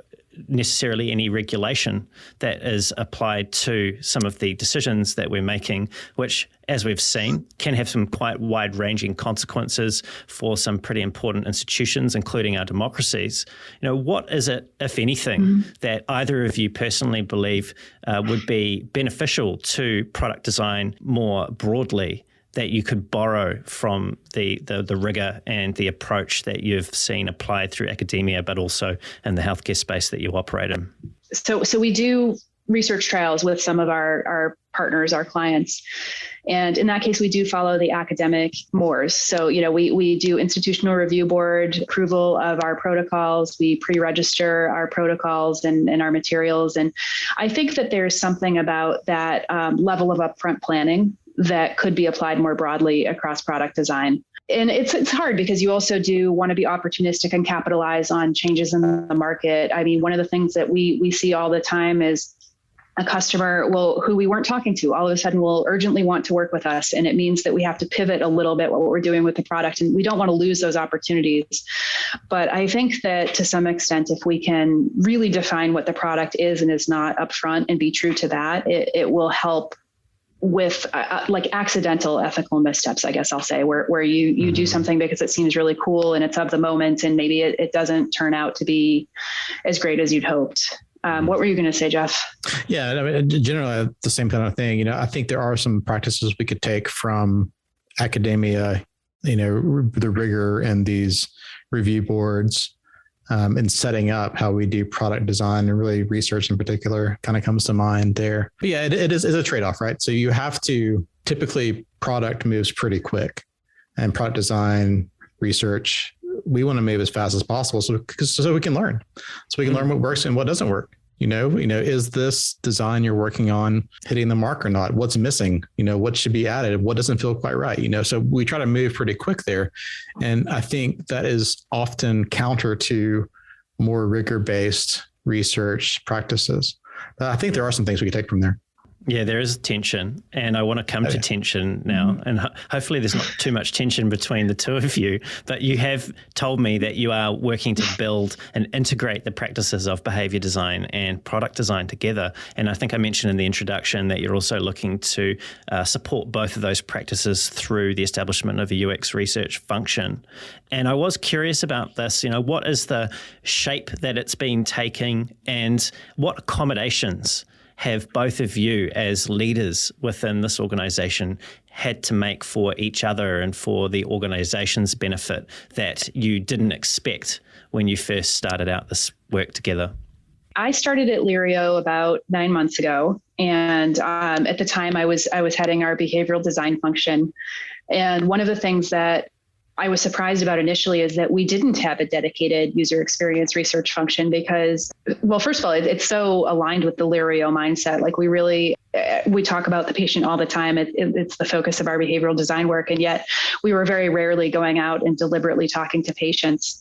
necessarily any regulation that is applied to some of the decisions that we're making, which, as we've seen, can have some quite wide-ranging consequences for some pretty important institutions, including our democracies. What is it, if anything, that either of you personally believe would be beneficial to product design more broadly, that you could borrow from the rigor and the approach that you've seen applied through academia, but also in the healthcare space that you operate in? So we do research trials with some of our partners, our clients. And in that case, we do follow the academic mores. So, we do institutional review board approval of our protocols. We pre-register our protocols and our materials. And I think that there's something about that level of upfront planning that could be applied more broadly across product design. And it's hard because you also do want to be opportunistic and capitalize on changes in the market. I mean, one of the things that we see all the time is a customer who we weren't talking to, all of a sudden will urgently want to work with us. And it means that we have to pivot a little bit what we're doing with the product. And we don't want to lose those opportunities. But I think that to some extent, if we can really define what the product is and is not upfront and be true to that, it will help with like accidental ethical missteps, I guess I'll say, where you do something because it seems really cool and it's of the moment, and maybe it doesn't turn out to be as great as you'd hoped. What were you going to say, Geoff? Yeah, I mean, generally the same kind of thing. I think there are some practices we could take from academia, the rigor and these review boards, and setting up how we do product design, and really research in particular kind of comes to mind there. But yeah, it is a trade-off, right? So you have to, typically product moves pretty quick, and product design research, we want to move as fast as possible so we can learn, learn what works and what doesn't work. Is this design you're working on hitting the mark or not? What's missing? What should be added? What doesn't feel quite right? So we try to move pretty quick there. And I think that is often counter to more rigor-based research practices. But I think there are some things we can take from there. Yeah, there is tension, and I want to come to tension now. And hopefully there's not too much tension between the two of you, but you have told me that you are working to build and integrate the practices of behavior design and product design together. And I think I mentioned in the introduction that you're also looking to support both of those practices through the establishment of a UX research function. And I was curious about this, what is the shape that it's been taking, and what accommodations have both of you as leaders within this organization had to make for each other and for the organization's benefit that you didn't expect when you first started out this work together? I started at Lirio about 9 months ago. And at the time I was heading our behavioral design function. And one of the things that I was surprised about initially is that we didn't have a dedicated user experience research function because, well, first of all, it's so aligned with the Lirio mindset. Like we talk about the patient all the time. It's the focus of our behavioral design work. And yet we were very rarely going out and deliberately talking to patients.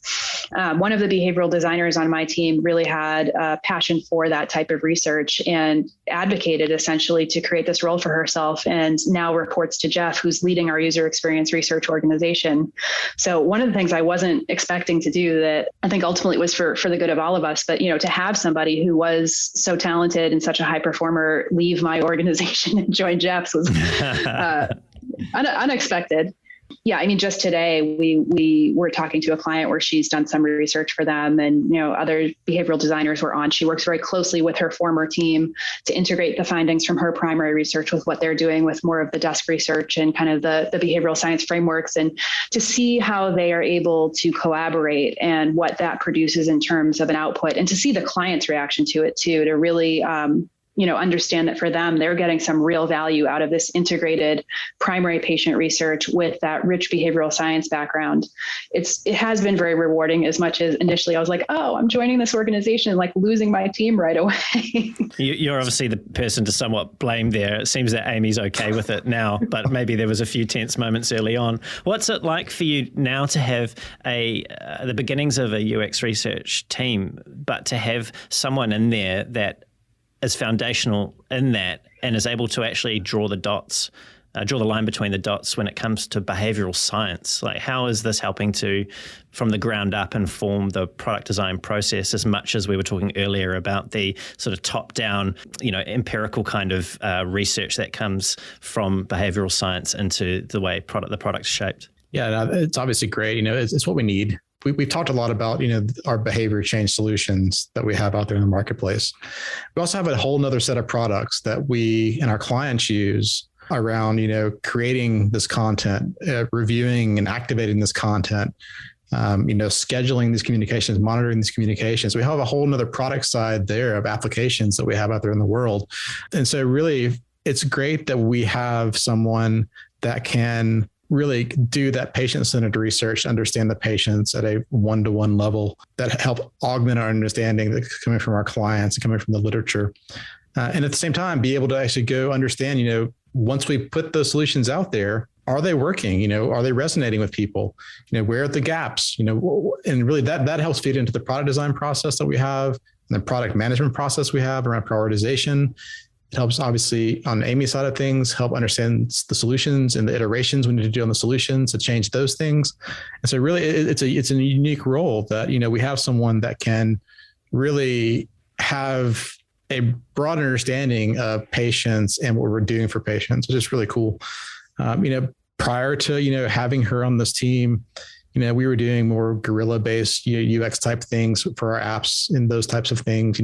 One of the behavioral designers on my team really had a passion for that type of research and advocated essentially to create this role for herself, and now reports to Geoff, who's leading our user experience research organization. So one of the things I wasn't expecting to do that I think ultimately was for the good of all of us, but to have somebody who was so talented and such a high performer leave my organization and join Geoff's was unexpected. Yeah, I mean, just today we were talking to a client where she's done some research for them, and other behavioral designers were on. She works very closely with her former team to integrate the findings from her primary research with what they're doing with more of the desk research and kind of the behavioral science frameworks, and to see how they are able to collaborate and what that produces in terms of an output, and to see the client's reaction to it too, to really understand that for them, they're getting some real value out of this integrated primary patient research with that rich behavioral science background. It has been very rewarding, as much as initially I was like, oh, I'm joining this organization, like losing my team right away. You're obviously the person to somewhat blame there. It seems that Amy's okay with it now, but maybe there was a few tense moments early on. What's it like for you now to have the beginnings of a UX research team, but to have someone in there that is foundational in that and is able to actually draw the line between the dots when it comes to behavioral science? Like, how is this helping to, from the ground up, inform the product design process as much as we were talking earlier about the sort of top-down, empirical kind of research that comes from behavioral science into the way the product's shaped? Yeah, it's obviously great. It's what we need. We've talked a lot about, our behavior change solutions that we have out there in the marketplace. We also have a whole nother set of products that we and our clients use around, creating this content, reviewing and activating this content, scheduling these communications, monitoring these communications. We have a whole nother product side there of applications that we have out there in the world. And so really, it's great that we have someone that can really do that patient-centered research, understand the patients at a one-to-one level, that help augment our understanding that's coming from our clients and coming from the literature. And at the same time, be able to actually go understand, once we put those solutions out there, are they working? Are they resonating with people? Where are the gaps? And really that helps feed into the product design process that we have and the product management process we have around prioritization. It helps, obviously, on Amy's side of things, help understand the solutions and the iterations we need to do on the solutions to change those things. And so really, it's a unique role that, we have someone that can really have a broad understanding of patients and what we're doing for patients, which is really cool. Prior to, having her on this team, we were doing more guerrilla-based UX type things for our apps and those types of things.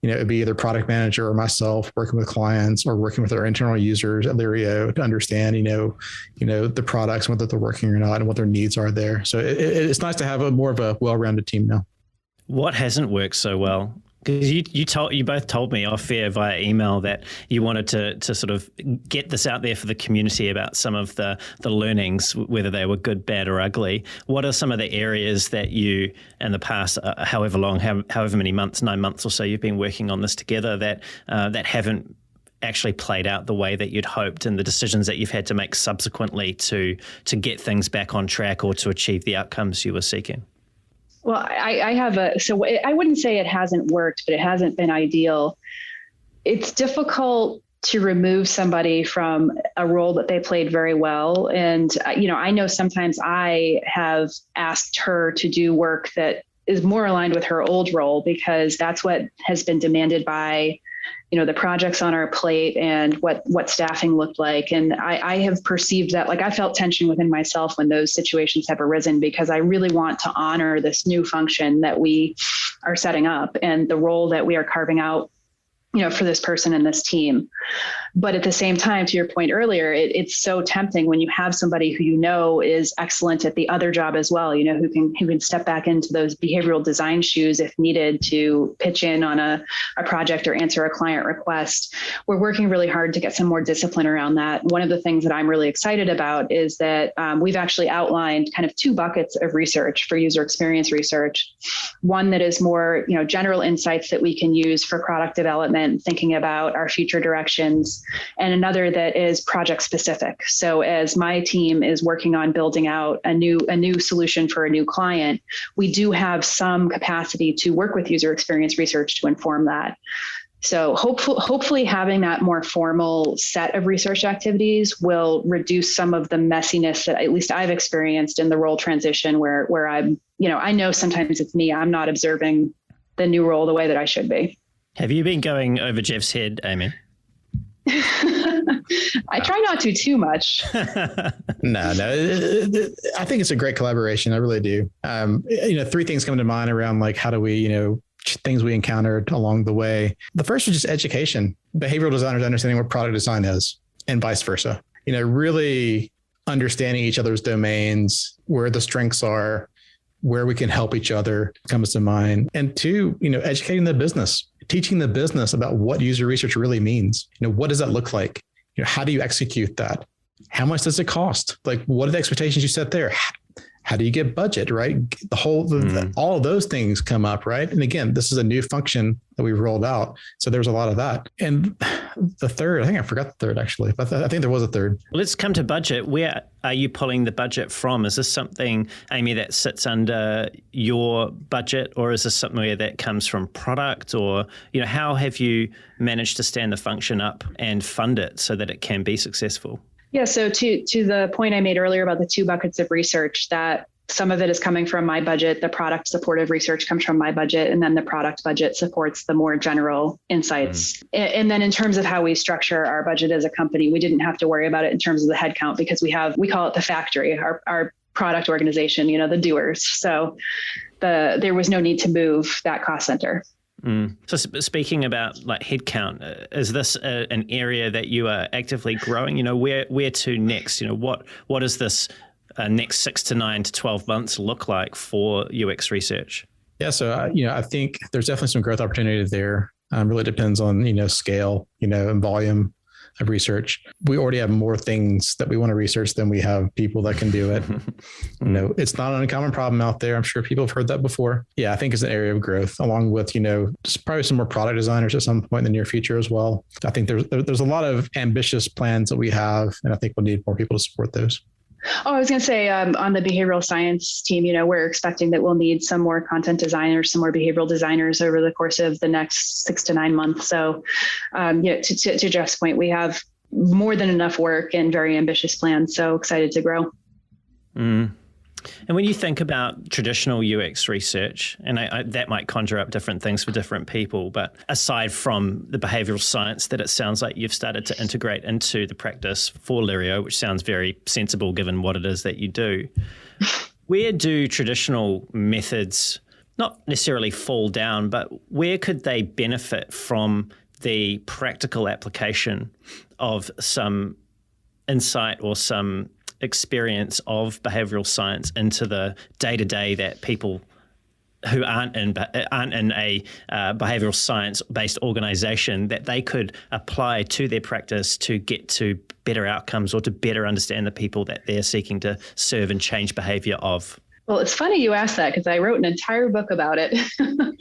It'd be either product manager or myself working with clients or working with our internal users at Lirio to understand, the products, whether they're working or not, and what their needs are there. So it's nice to have more of a well-rounded team now. What hasn't worked so well? Because you both told me off air via email that you wanted to sort of get this out there for the community about some of the learnings, whether they were good, bad, or ugly. What are some of the areas that you, in the past, however many months, 9 months or so, you've been working on this together that haven't actually played out the way that you'd hoped, and the decisions that you've had to make subsequently to get things back on track or to achieve the outcomes you were seeking? Well, I wouldn't say it hasn't worked, but it hasn't been ideal. It's difficult to remove somebody from a role that they played very well. And, I know sometimes I have asked her to do work that is more aligned with her old role because that's what has been demanded by, the projects on our plate and what staffing looked like. And I have perceived that, I felt tension within myself when those situations have arisen because I really want to honor this new function that we are setting up and the role that we are carving out, for this person and this team. But at the same time, to your point earlier, it's so tempting when you have somebody who is excellent at the other job as well, who can step back into those behavioral design shoes if needed to pitch in on a project or answer a client request. We're working really hard to get some more discipline around that. One of the things that I'm really excited about is that we've actually outlined kind of 2 buckets of research for user experience research. One that is more, general insights that we can use for product development, thinking about our future directions, and another that is project specific. So as my team is working on building out a new solution for a new client, we do have some capacity to work with user experience research to inform that. So hopefully having that more formal set of research activities will reduce some of the messiness that at least I've experienced in the role transition where I'm, I know sometimes it's me, I'm not observing the new role the way that I should be. Have you been going over Geoff's head, Amy? I try not to too much. No. I think it's a great collaboration. I really do. 3 things come to mind around how do we, things we encountered along the way. The first was just education. Behavioral designers understanding what product design is and vice versa. Really understanding each other's domains, where the strengths are, where we can help each other comes to mind. And 2, educating the business. Teaching the business about what user research really means. What does that look like? How do you execute that? How much does it cost? What are the expectations you set there? How do you get budget, right? All of those things come up, right? And again, this is a new function that we've rolled out. So there's a lot of that. And the third, I think I forgot the third actually, but I think there was a third. Let's come to budget. Where are you pulling the budget from? Is this something, Amy, that sits under your budget, or is this something that comes from product, or, how have you managed to stand the function up and fund it so that it can be successful? Yeah. So to the point I made earlier about the 2 buckets of research, that some of it is coming from my budget, the product supportive research comes from my budget, and then the product budget supports the more general insights. And then in terms of how we structure our budget as a company, we didn't have to worry about it in terms of the headcount because we call it the factory, our product organization, the doers. So there was no need to move that cost center. So speaking about headcount, is this an area that you are actively growing? Where to next? What does this next 6 to 9 to 12 months look like for UX research? Yeah, so I think there's definitely some growth opportunity there. Really depends on scale, and volume of research. We already have more things that we want to research than we have people that can do it. It's not an uncommon problem out there. I'm sure people have heard that before. Yeah, I think it's an area of growth, along with, just probably some more product designers at some point in the near future as well. I think there's a lot of ambitious plans that we have, and I think we'll need more people to support those. Oh, I was going to say on the behavioral science team, we're expecting that we'll need some more content designers, some more behavioral designers over the course of the next 6 to 9 months. So, to Geoff's point, we have more than enough work and very ambitious plans. So excited to grow. And when you think about traditional UX research, and that might conjure up different things for different people, but aside from the behavioral science that it sounds like you've started to integrate into the practice for Lirio, which sounds very sensible given what it is that you do, where do traditional methods not necessarily fall down, but where could they benefit from the practical application of some insight or some experience of behavioral science into the day-to-day that people who aren't in a behavioral science-based organization, that they could apply to their practice to get to better outcomes or to better understand the people that they're seeking to serve and change behavior of? Well, it's funny you asked that because I wrote an entire book about it.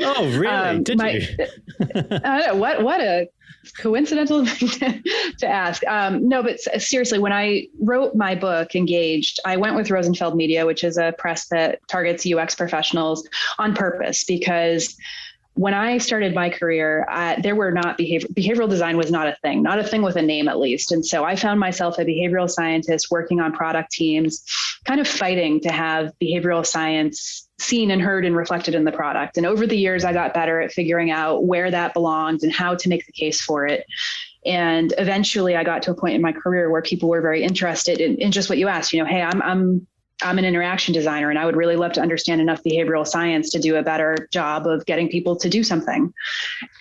Oh, really? Did you? I don't know, what a coincidental thing to ask. No, but seriously, when I wrote my book, Engaged, I went with Rosenfeld Media, which is a press that targets UX professionals on purpose, because when I started my career, there were not behavioral design was not a thing with a name at least. And so I found myself a behavioral scientist working on product teams, kind of fighting to have behavioral science seen and heard and reflected in the product. And over the years, I got better at figuring out where that belonged and how to make the case for it. And eventually I got to a point in my career where people were very interested in just what you asked, hey, I'm an interaction designer and I would really love to understand enough behavioral science to do a better job of getting people to do something.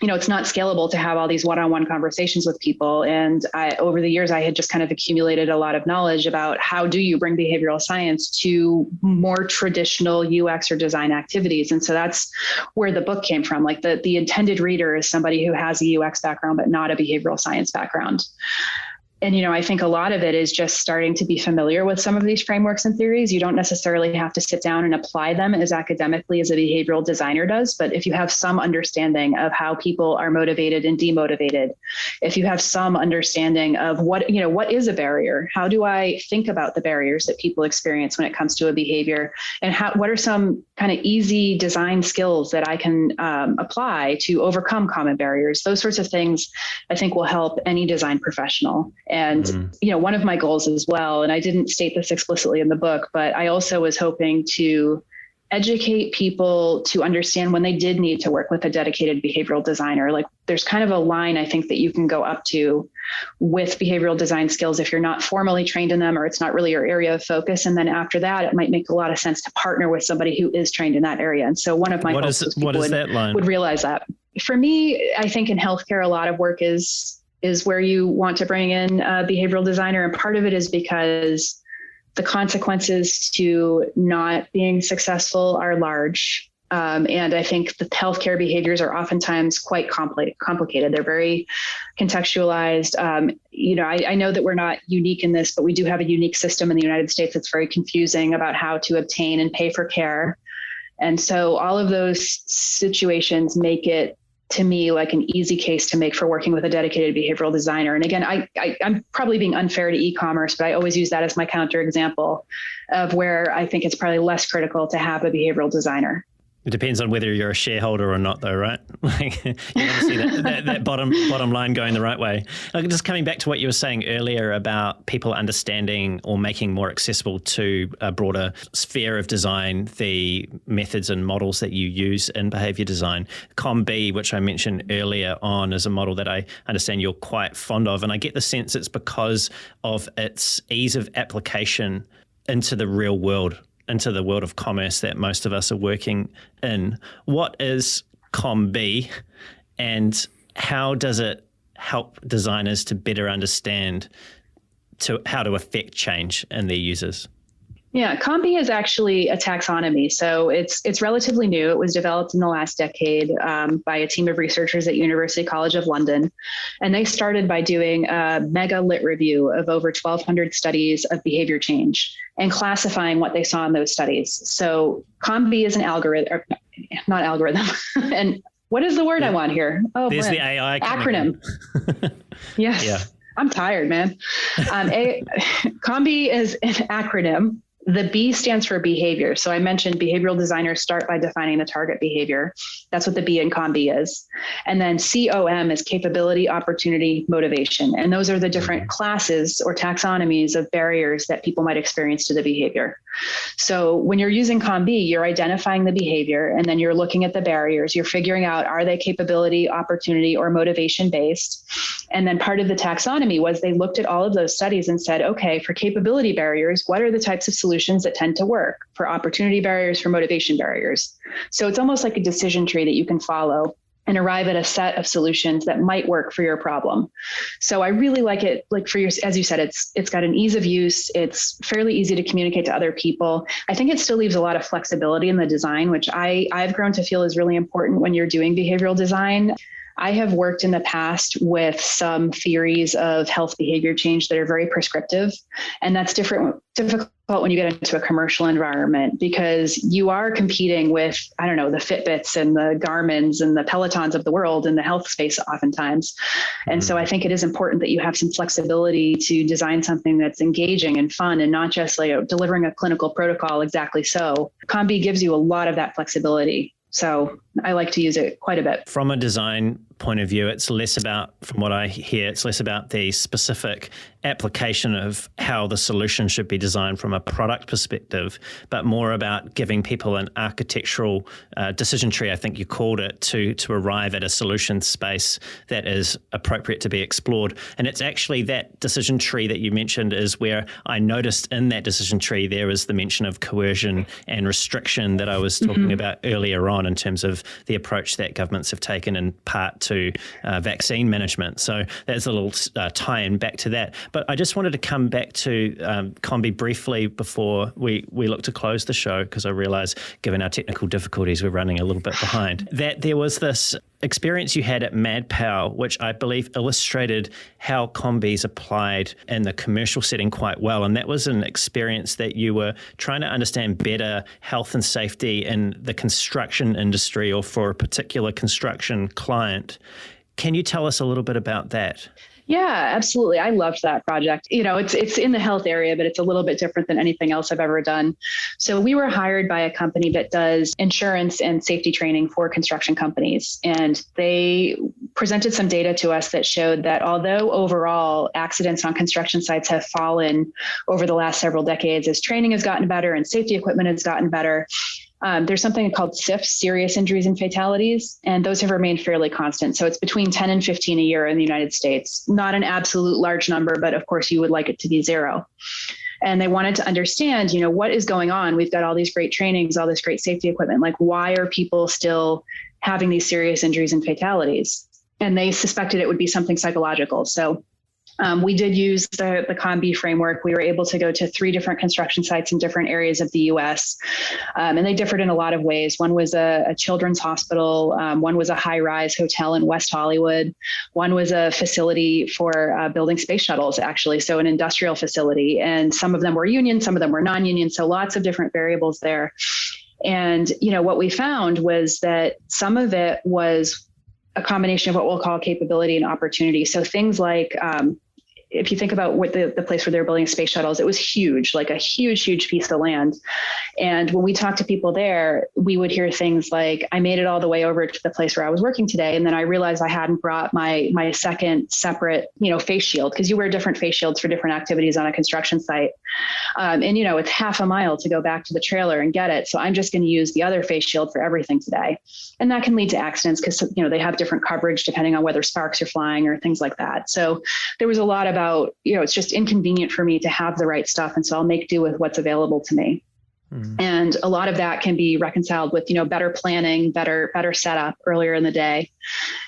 It's not scalable to have all these one-on-one conversations with people. And over the years, I had just kind of accumulated a lot of knowledge about how do you bring behavioral science to more traditional UX or design activities. And so that's where the book came from. Like the intended reader is somebody who has a UX background, but not a behavioral science background. And, I think a lot of it is just starting to be familiar with some of these frameworks and theories. You don't necessarily have to sit down and apply them as academically as a behavioral designer does. But if you have some understanding of how people are motivated and demotivated, if you have some understanding of what is a barrier, how do I think about the barriers that people experience when it comes to a behavior, and what are some kind of easy design skills that I can apply to overcome common barriers, those sorts of things, I think will help any design professional. And, one of my goals as well, and I didn't state this explicitly in the book, but I also was hoping to educate people to understand when they did need to work with a dedicated behavioral designer. Like there's kind of a line I think that you can go up to with behavioral design skills if you're not formally trained in them or it's not really your area of focus. And then after that, it might make a lot of sense to partner with somebody who is trained in that area. And so one of my hopes is people would realize that. For me, I think in healthcare, a lot of work is where you want to bring in a behavioral designer. And part of it is because the consequences to not being successful are large. And I think the healthcare behaviors are oftentimes quite complicated. They're very contextualized. I know that we're not unique in this, but we do have a unique system in the United States that's very confusing about how to obtain and pay for care. And so all of those situations make it, to me, like an easy case to make for working with a dedicated behavioral designer. And again, I'm probably being unfair to e-commerce, but I always use that as my counterexample of where I think it's probably less critical to have a behavioral designer. It depends on whether you're a shareholder or not, though, right? Like you want to see that bottom line going the right way. Like just coming back to what you were saying earlier about people understanding or making more accessible to a broader sphere of design the methods and models that you use in behaviour design. COM-B, which I mentioned earlier on, is a model that I understand you're quite fond of, and I get the sense it's because of its ease of application into the real world, into the world of commerce that most of us are working in. What is COM-B and how does it help designers to better understand how to affect change in their users? Yeah, COM-B is actually a taxonomy. So it's relatively new. It was developed in the last decade by a team of researchers at University College of London. And they started by doing a mega lit review of over 1,200 studies of behavior change and classifying what they saw in those studies. So COM-B is an algorithm, not algorithm. And what is the word I want here? Oh, there's the AI acronym. Yes. Yeah. I'm tired, man. COM-B is an acronym. The B stands for behavior. So I mentioned behavioral designers start by defining the target behavior. That's what the B in COM-B is. And then COM is capability, opportunity, motivation. And those are the different classes or taxonomies of barriers that people might experience to the behavior. So when you're using COM-B, you're identifying the behavior and then you're looking at the barriers. You're figuring out, are they capability, opportunity, or motivation based? And then part of the taxonomy was they looked at all of those studies and said, okay, for capability barriers, what are the types of solutions that tend to work? For opportunity barriers, for motivation barriers. So it's almost like a decision tree that you can follow and arrive at a set of solutions that might work for your problem. So I really like it, like for your, as you said, it's got an ease of use. It's fairly easy to communicate to other people. I think it still leaves a lot of flexibility in the design, which I've grown to feel is really important when you're doing behavioral design. I have worked in the past with some theories of health behavior change that are very prescriptive. And that's difficult when you get into a commercial environment because you are competing with, I don't know, the Fitbits and the Garmins and the Pelotons of the world in the health space oftentimes. And so I think it is important that you have some flexibility to design something that's engaging and fun and not just like delivering a clinical protocol exactly so. COM-B gives you a lot of that flexibility. So I like to use it quite a bit. From a design point of view, it's less about, from what I hear, it's less about the specific application of how the solution should be designed from a product perspective, but more about giving people an architectural decision tree, I think you called it, to arrive at a solution space that is appropriate to be explored. And it's actually that decision tree that you mentioned is where I noticed in that decision tree there is the mention of coercion and restriction that I was talking about earlier on in terms of the approach that governments have taken in part to vaccine management. So there's a little tie-in back to that. But I just wanted to come back to Combi briefly before we look to close the show, because I realise, given our technical difficulties, we're running a little bit behind, that there was this experience you had at MadPow, which I believe illustrated how Combi's applied in the commercial setting quite well. And that was an experience that you were trying to understand better health and safety in the construction industry or for a particular construction client. Can you tell us a little bit about that? Yeah, absolutely. I loved that project. It's in the health area, but it's a little bit different than anything else I've ever done. So we were hired by a company that does insurance and safety training for construction companies. And they presented some data to us that showed that although overall accidents on construction sites have fallen over the last several decades as training has gotten better and safety equipment has gotten better, there's something called SIFs, serious injuries and fatalities, and those have remained fairly constant. So it's between 10 and 15 a year in the United States. Not an absolute large number, but of course you would like it to be zero. And they wanted to understand, what is going on? We've got all these great trainings, all this great safety equipment. Like, why are people still having these serious injuries and fatalities? And they suspected it would be something psychological. So we did use the Combi framework. We were able to go to 3 different construction sites in different areas of the U.S. And they differed in a lot of ways. One was a children's hospital. One was a high-rise hotel in West Hollywood. One was a facility for building space shuttles, actually, so an industrial facility. And some of them were union, some of them were non-union, so lots of different variables there. And, what we found was that some of it was a combination of what we'll call capability and opportunity. So things like, if you think about what the place where they were building space shuttles, it was huge, like a huge piece of land. And when we talked to people there, we would hear things like, I made it all the way over to the place where I was working today. And then I realized I hadn't brought my second separate, face shield, because you wear different face shields for different activities on a construction site. And, it's half a mile to go back to the trailer and get it. So I'm just going to use the other face shield for everything today. And that can lead to accidents because, they have different coverage depending on whether sparks are flying or things like that. So there was a lot about, it's just inconvenient for me to have the right stuff. And so I'll make do with what's available to me. And a lot of that can be reconciled with, better planning, better setup earlier in the day.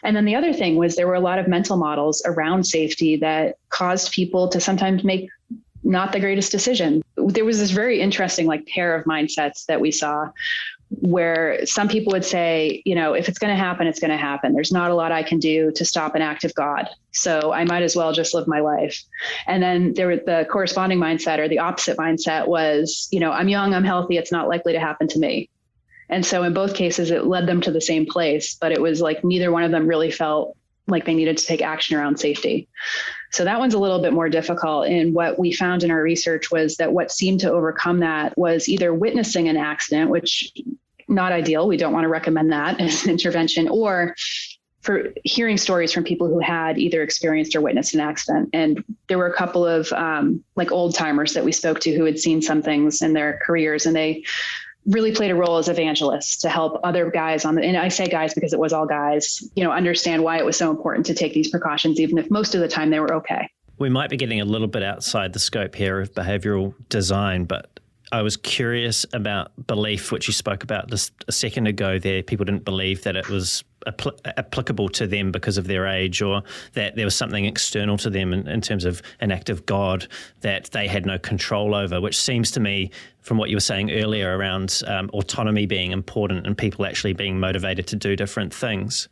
And then the other thing was there were a lot of mental models around safety that caused people to sometimes make not the greatest decision. There was this very interesting pair of mindsets that we saw, where some people would say, if it's going to happen, it's going to happen. There's not a lot I can do to stop an act of God, so I might as well just live my life. And then there was the corresponding mindset, or the opposite mindset was, I'm young, I'm healthy, it's not likely to happen to me. And so in both cases, it led them to the same place, but it was like neither one of them really felt like they needed to take action around safety. So that one's a little bit more difficult. And what we found in our research was that what seemed to overcome that was either witnessing an accident, which not ideal. We don't want to recommend that as an intervention, or for hearing stories from people who had either experienced or witnessed an accident. And there were a couple of old timers that we spoke to who had seen some things in their careers, and they really played a role as evangelists to help other guys and I say guys because it was all guys, understand why it was so important to take these precautions, even if most of the time they were okay. We might be getting a little bit outside the scope here of behavioral design, but I was curious about belief, which you spoke about just a second ago there. People didn't believe that it was applicable to them because of their age, or that there was something external to them in terms of an act of God that they had no control over, which seems to me, from what you were saying earlier around autonomy being important and people actually being motivated to do different things.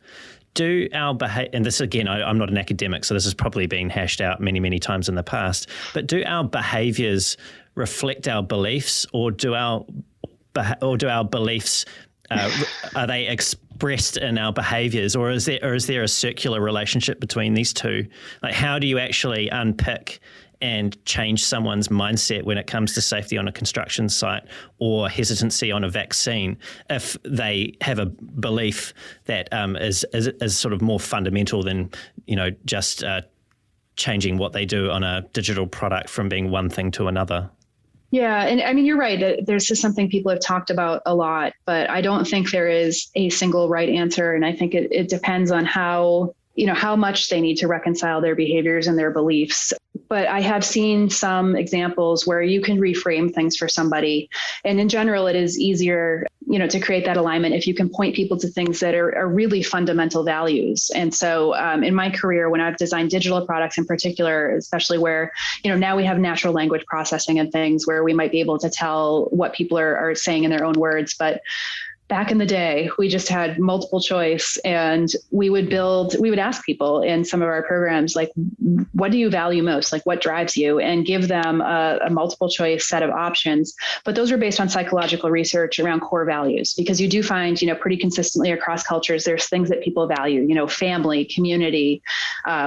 Do our and this again, I'm not an academic, so this has probably been hashed out many times in the past, but do our behaviors reflect our beliefs, or do our beliefs are they expressed in our behaviors, or is there a circular relationship between these two? Like, how do you actually unpick and change someone's mindset when it comes to safety on a construction site or hesitancy on a vaccine if they have a belief that is sort of more fundamental than, just changing what they do on a digital product from being one thing to another. Yeah. And I mean, you're right. There's just something people have talked about a lot, but I don't think there is a single right answer. And I think it depends on how much they need to reconcile their behaviors and their beliefs. But I have seen some examples where you can reframe things for somebody. And in general, it is easier, to create that alignment if you can point people to things that are really fundamental values. And so in my career, when I've designed digital products in particular, especially where, now we have natural language processing and things where we might be able to tell what people are saying in their own words. But back in the day, we just had multiple choice, and we would ask people in some of our programs, like, what do you value most? Like, what drives you? And give them a multiple choice set of options. But those are based on psychological research around core values, because you do find, pretty consistently across cultures, there's things that people value, family, community,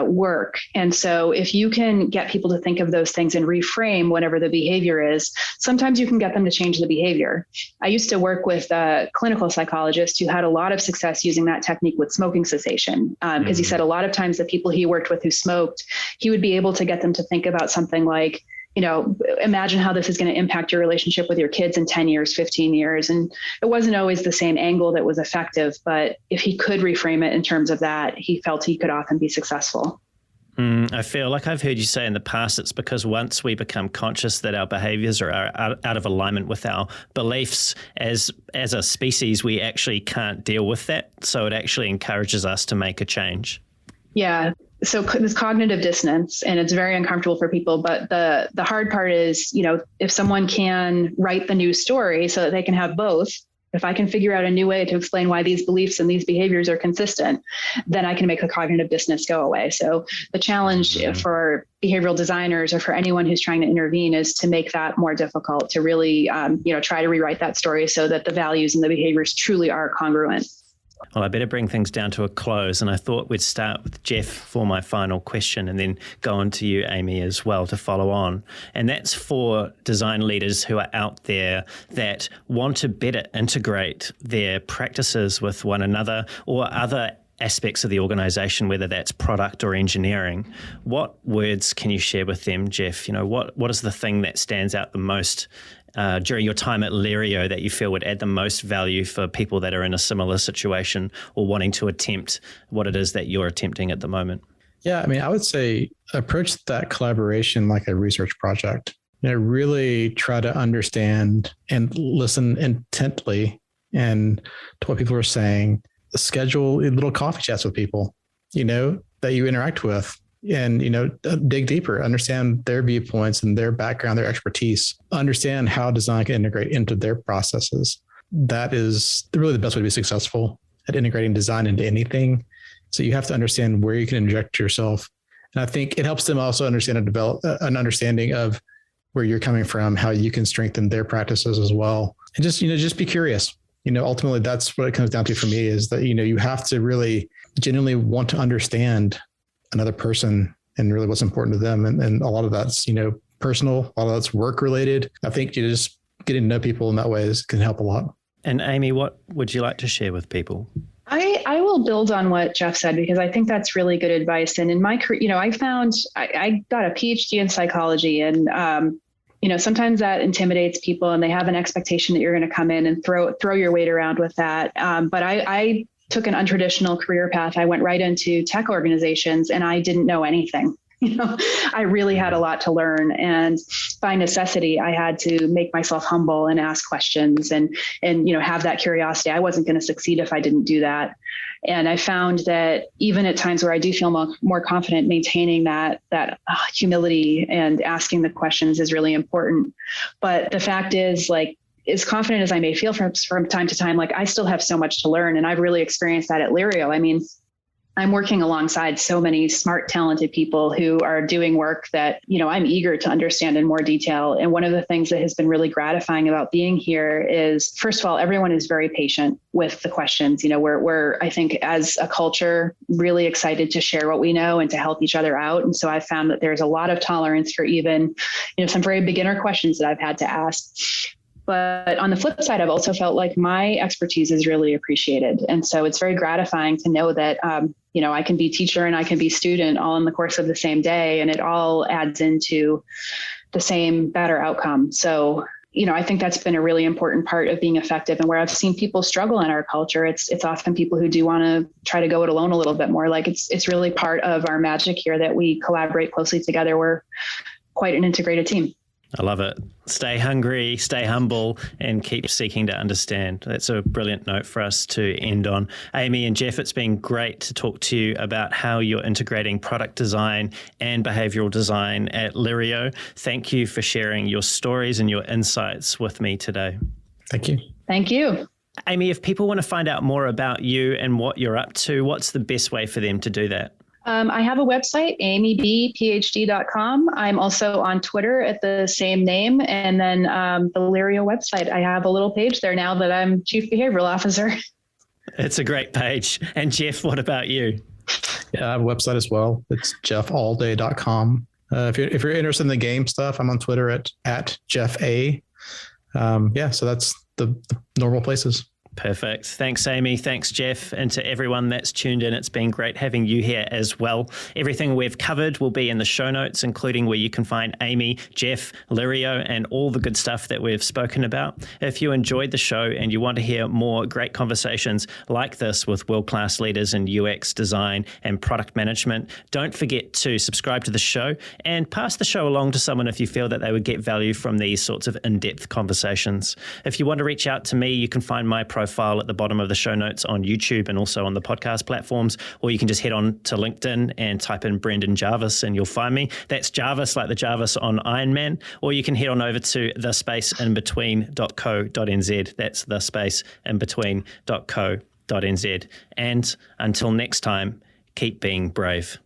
work. And so if you can get people to think of those things and reframe whatever the behavior is, sometimes you can get them to change the behavior. I used to work with clinical psychologist who had a lot of success using that technique with smoking cessation. Because he said a lot of times the people he worked with who smoked, he would be able to get them to think about something like, imagine how this is going to impact your relationship with your kids in 10 years, 15 years. And it wasn't always the same angle that was effective, but if he could reframe it in terms of that, he felt he could often be successful. I feel like I've heard you say in the past, it's because once we become conscious that our behaviors are out of alignment with our beliefs as a species, we actually can't deal with that. So it actually encourages us to make a change. Yeah. So this cognitive dissonance, and it's very uncomfortable for people. But the hard part is, if someone can write the new story so that they can have both, if I can figure out a new way to explain why these beliefs and these behaviors are consistent, then I can make the cognitive dissonance go away. So the challenge for behavioral designers or for anyone who's trying to intervene is to make that more difficult, to really, try to rewrite that story so that the values and the behaviors truly are congruent. Well, I better bring things down to a close, and I thought we'd start with Geoff for my final question and then go on to you, Amy, as well to follow on. And that's for design leaders who are out there that want to better integrate their practices with one another or other aspects of the organisation, whether that's product or engineering. What words can you share with them, Geoff? What is the thing that stands out the most during your time at Lirio that you feel would add the most value for people that are in a similar situation or wanting to attempt what it is that you're attempting at the moment? Yeah, I would say approach that collaboration like a research project. Really try to understand and listen intently and to what people are saying. Schedule little coffee chats with people, that you interact with. And, dig deeper, understand their viewpoints and their background, their expertise, understand how design can integrate into their processes. That is really the best way to be successful at integrating design into anything. So you have to understand where you can inject yourself. And I think it helps them also understand and develop an understanding of where you're coming from, how you can strengthen their practices as well. And just be curious. Ultimately, that's what it comes down to for me is that, you have to really genuinely want to understand another person and really what's important to them. And a lot of that's, personal, a lot of that's work related. I think just getting to know people in that way can help a lot. And Amy, what would you like to share with people? I will build on what Geoff said, because I think that's really good advice. And in my career, I found I got a PhD in psychology, and sometimes that intimidates people and they have an expectation that you're going to come in and throw your weight around with that. But I took an untraditional career path. I went right into tech organizations and I didn't know anything. I really had a lot to learn, and by necessity, I had to make myself humble and ask questions and have that curiosity. I wasn't going to succeed if I didn't do that. And I found that even at times where I do feel more confident, maintaining that humility and asking the questions is really important. But the fact is, as confident as I may feel from time to time, I still have so much to learn. And I've really experienced that at Lirio. I'm working alongside so many smart, talented people who are doing work that, I'm eager to understand in more detail. And one of the things that has been really gratifying about being here is, first of all, everyone is very patient with the questions. We're, I think, as a culture, really excited to share what we know and to help each other out. And so I've found that there's a lot of tolerance for even, some very beginner questions that I've had to ask. But on the flip side, I've also felt like my expertise is really appreciated. And so it's very gratifying to know that, I can be teacher and I can be student all in the course of the same day, and it all adds into the same better outcome. So, I think that's been a really important part of being effective. And where I've seen people struggle in our culture, it's often people who do want to try to go it alone a little bit more. Like it's really part of our magic here that we collaborate closely together. We're quite an integrated team. I love it. Stay hungry, stay humble, and keep seeking to understand. That's a brilliant note for us to end on. Amy and Geoff, it's been great to talk to you about how you're integrating product design and behavioural design at Lirio. Thank you for sharing your stories and your insights with me today. Thank you. Thank you. Amy, if people want to find out more about you and what you're up to, what's the best way for them to do that? I have a website, amybphd.com. I'm also on Twitter at the same name. And then the Lirio website, I have a little page there now that I'm Chief Behavioral Officer. It's a great page. And Geoff, what about you? Yeah, I have a website as well. It's geoffalday.com. If you're interested in the game stuff, I'm on Twitter at Geoff A. So that's the normal places. Perfect. Thanks, Amy. Thanks, Geoff. And to everyone that's tuned in, it's been great having you here as well. Everything we've covered will be in the show notes, including where you can find Amy, Geoff, Lirio, and all the good stuff that we've spoken about. If you enjoyed the show and you want to hear more great conversations like this with world-class leaders in UX design and product management, don't forget to subscribe to the show and pass the show along to someone if you feel that they would get value from these sorts of in-depth conversations. If you want to reach out to me, you can find my profile at the bottom of the show notes on YouTube and also on the podcast platforms, or you can just head on to LinkedIn and type in Brendan Jarvis and you'll find me. That's Jarvis, like the Jarvis on Iron Man, or you can head on over to thespaceinbetween.co.nz. That's thespaceinbetween.co.nz. And until next time, keep being brave.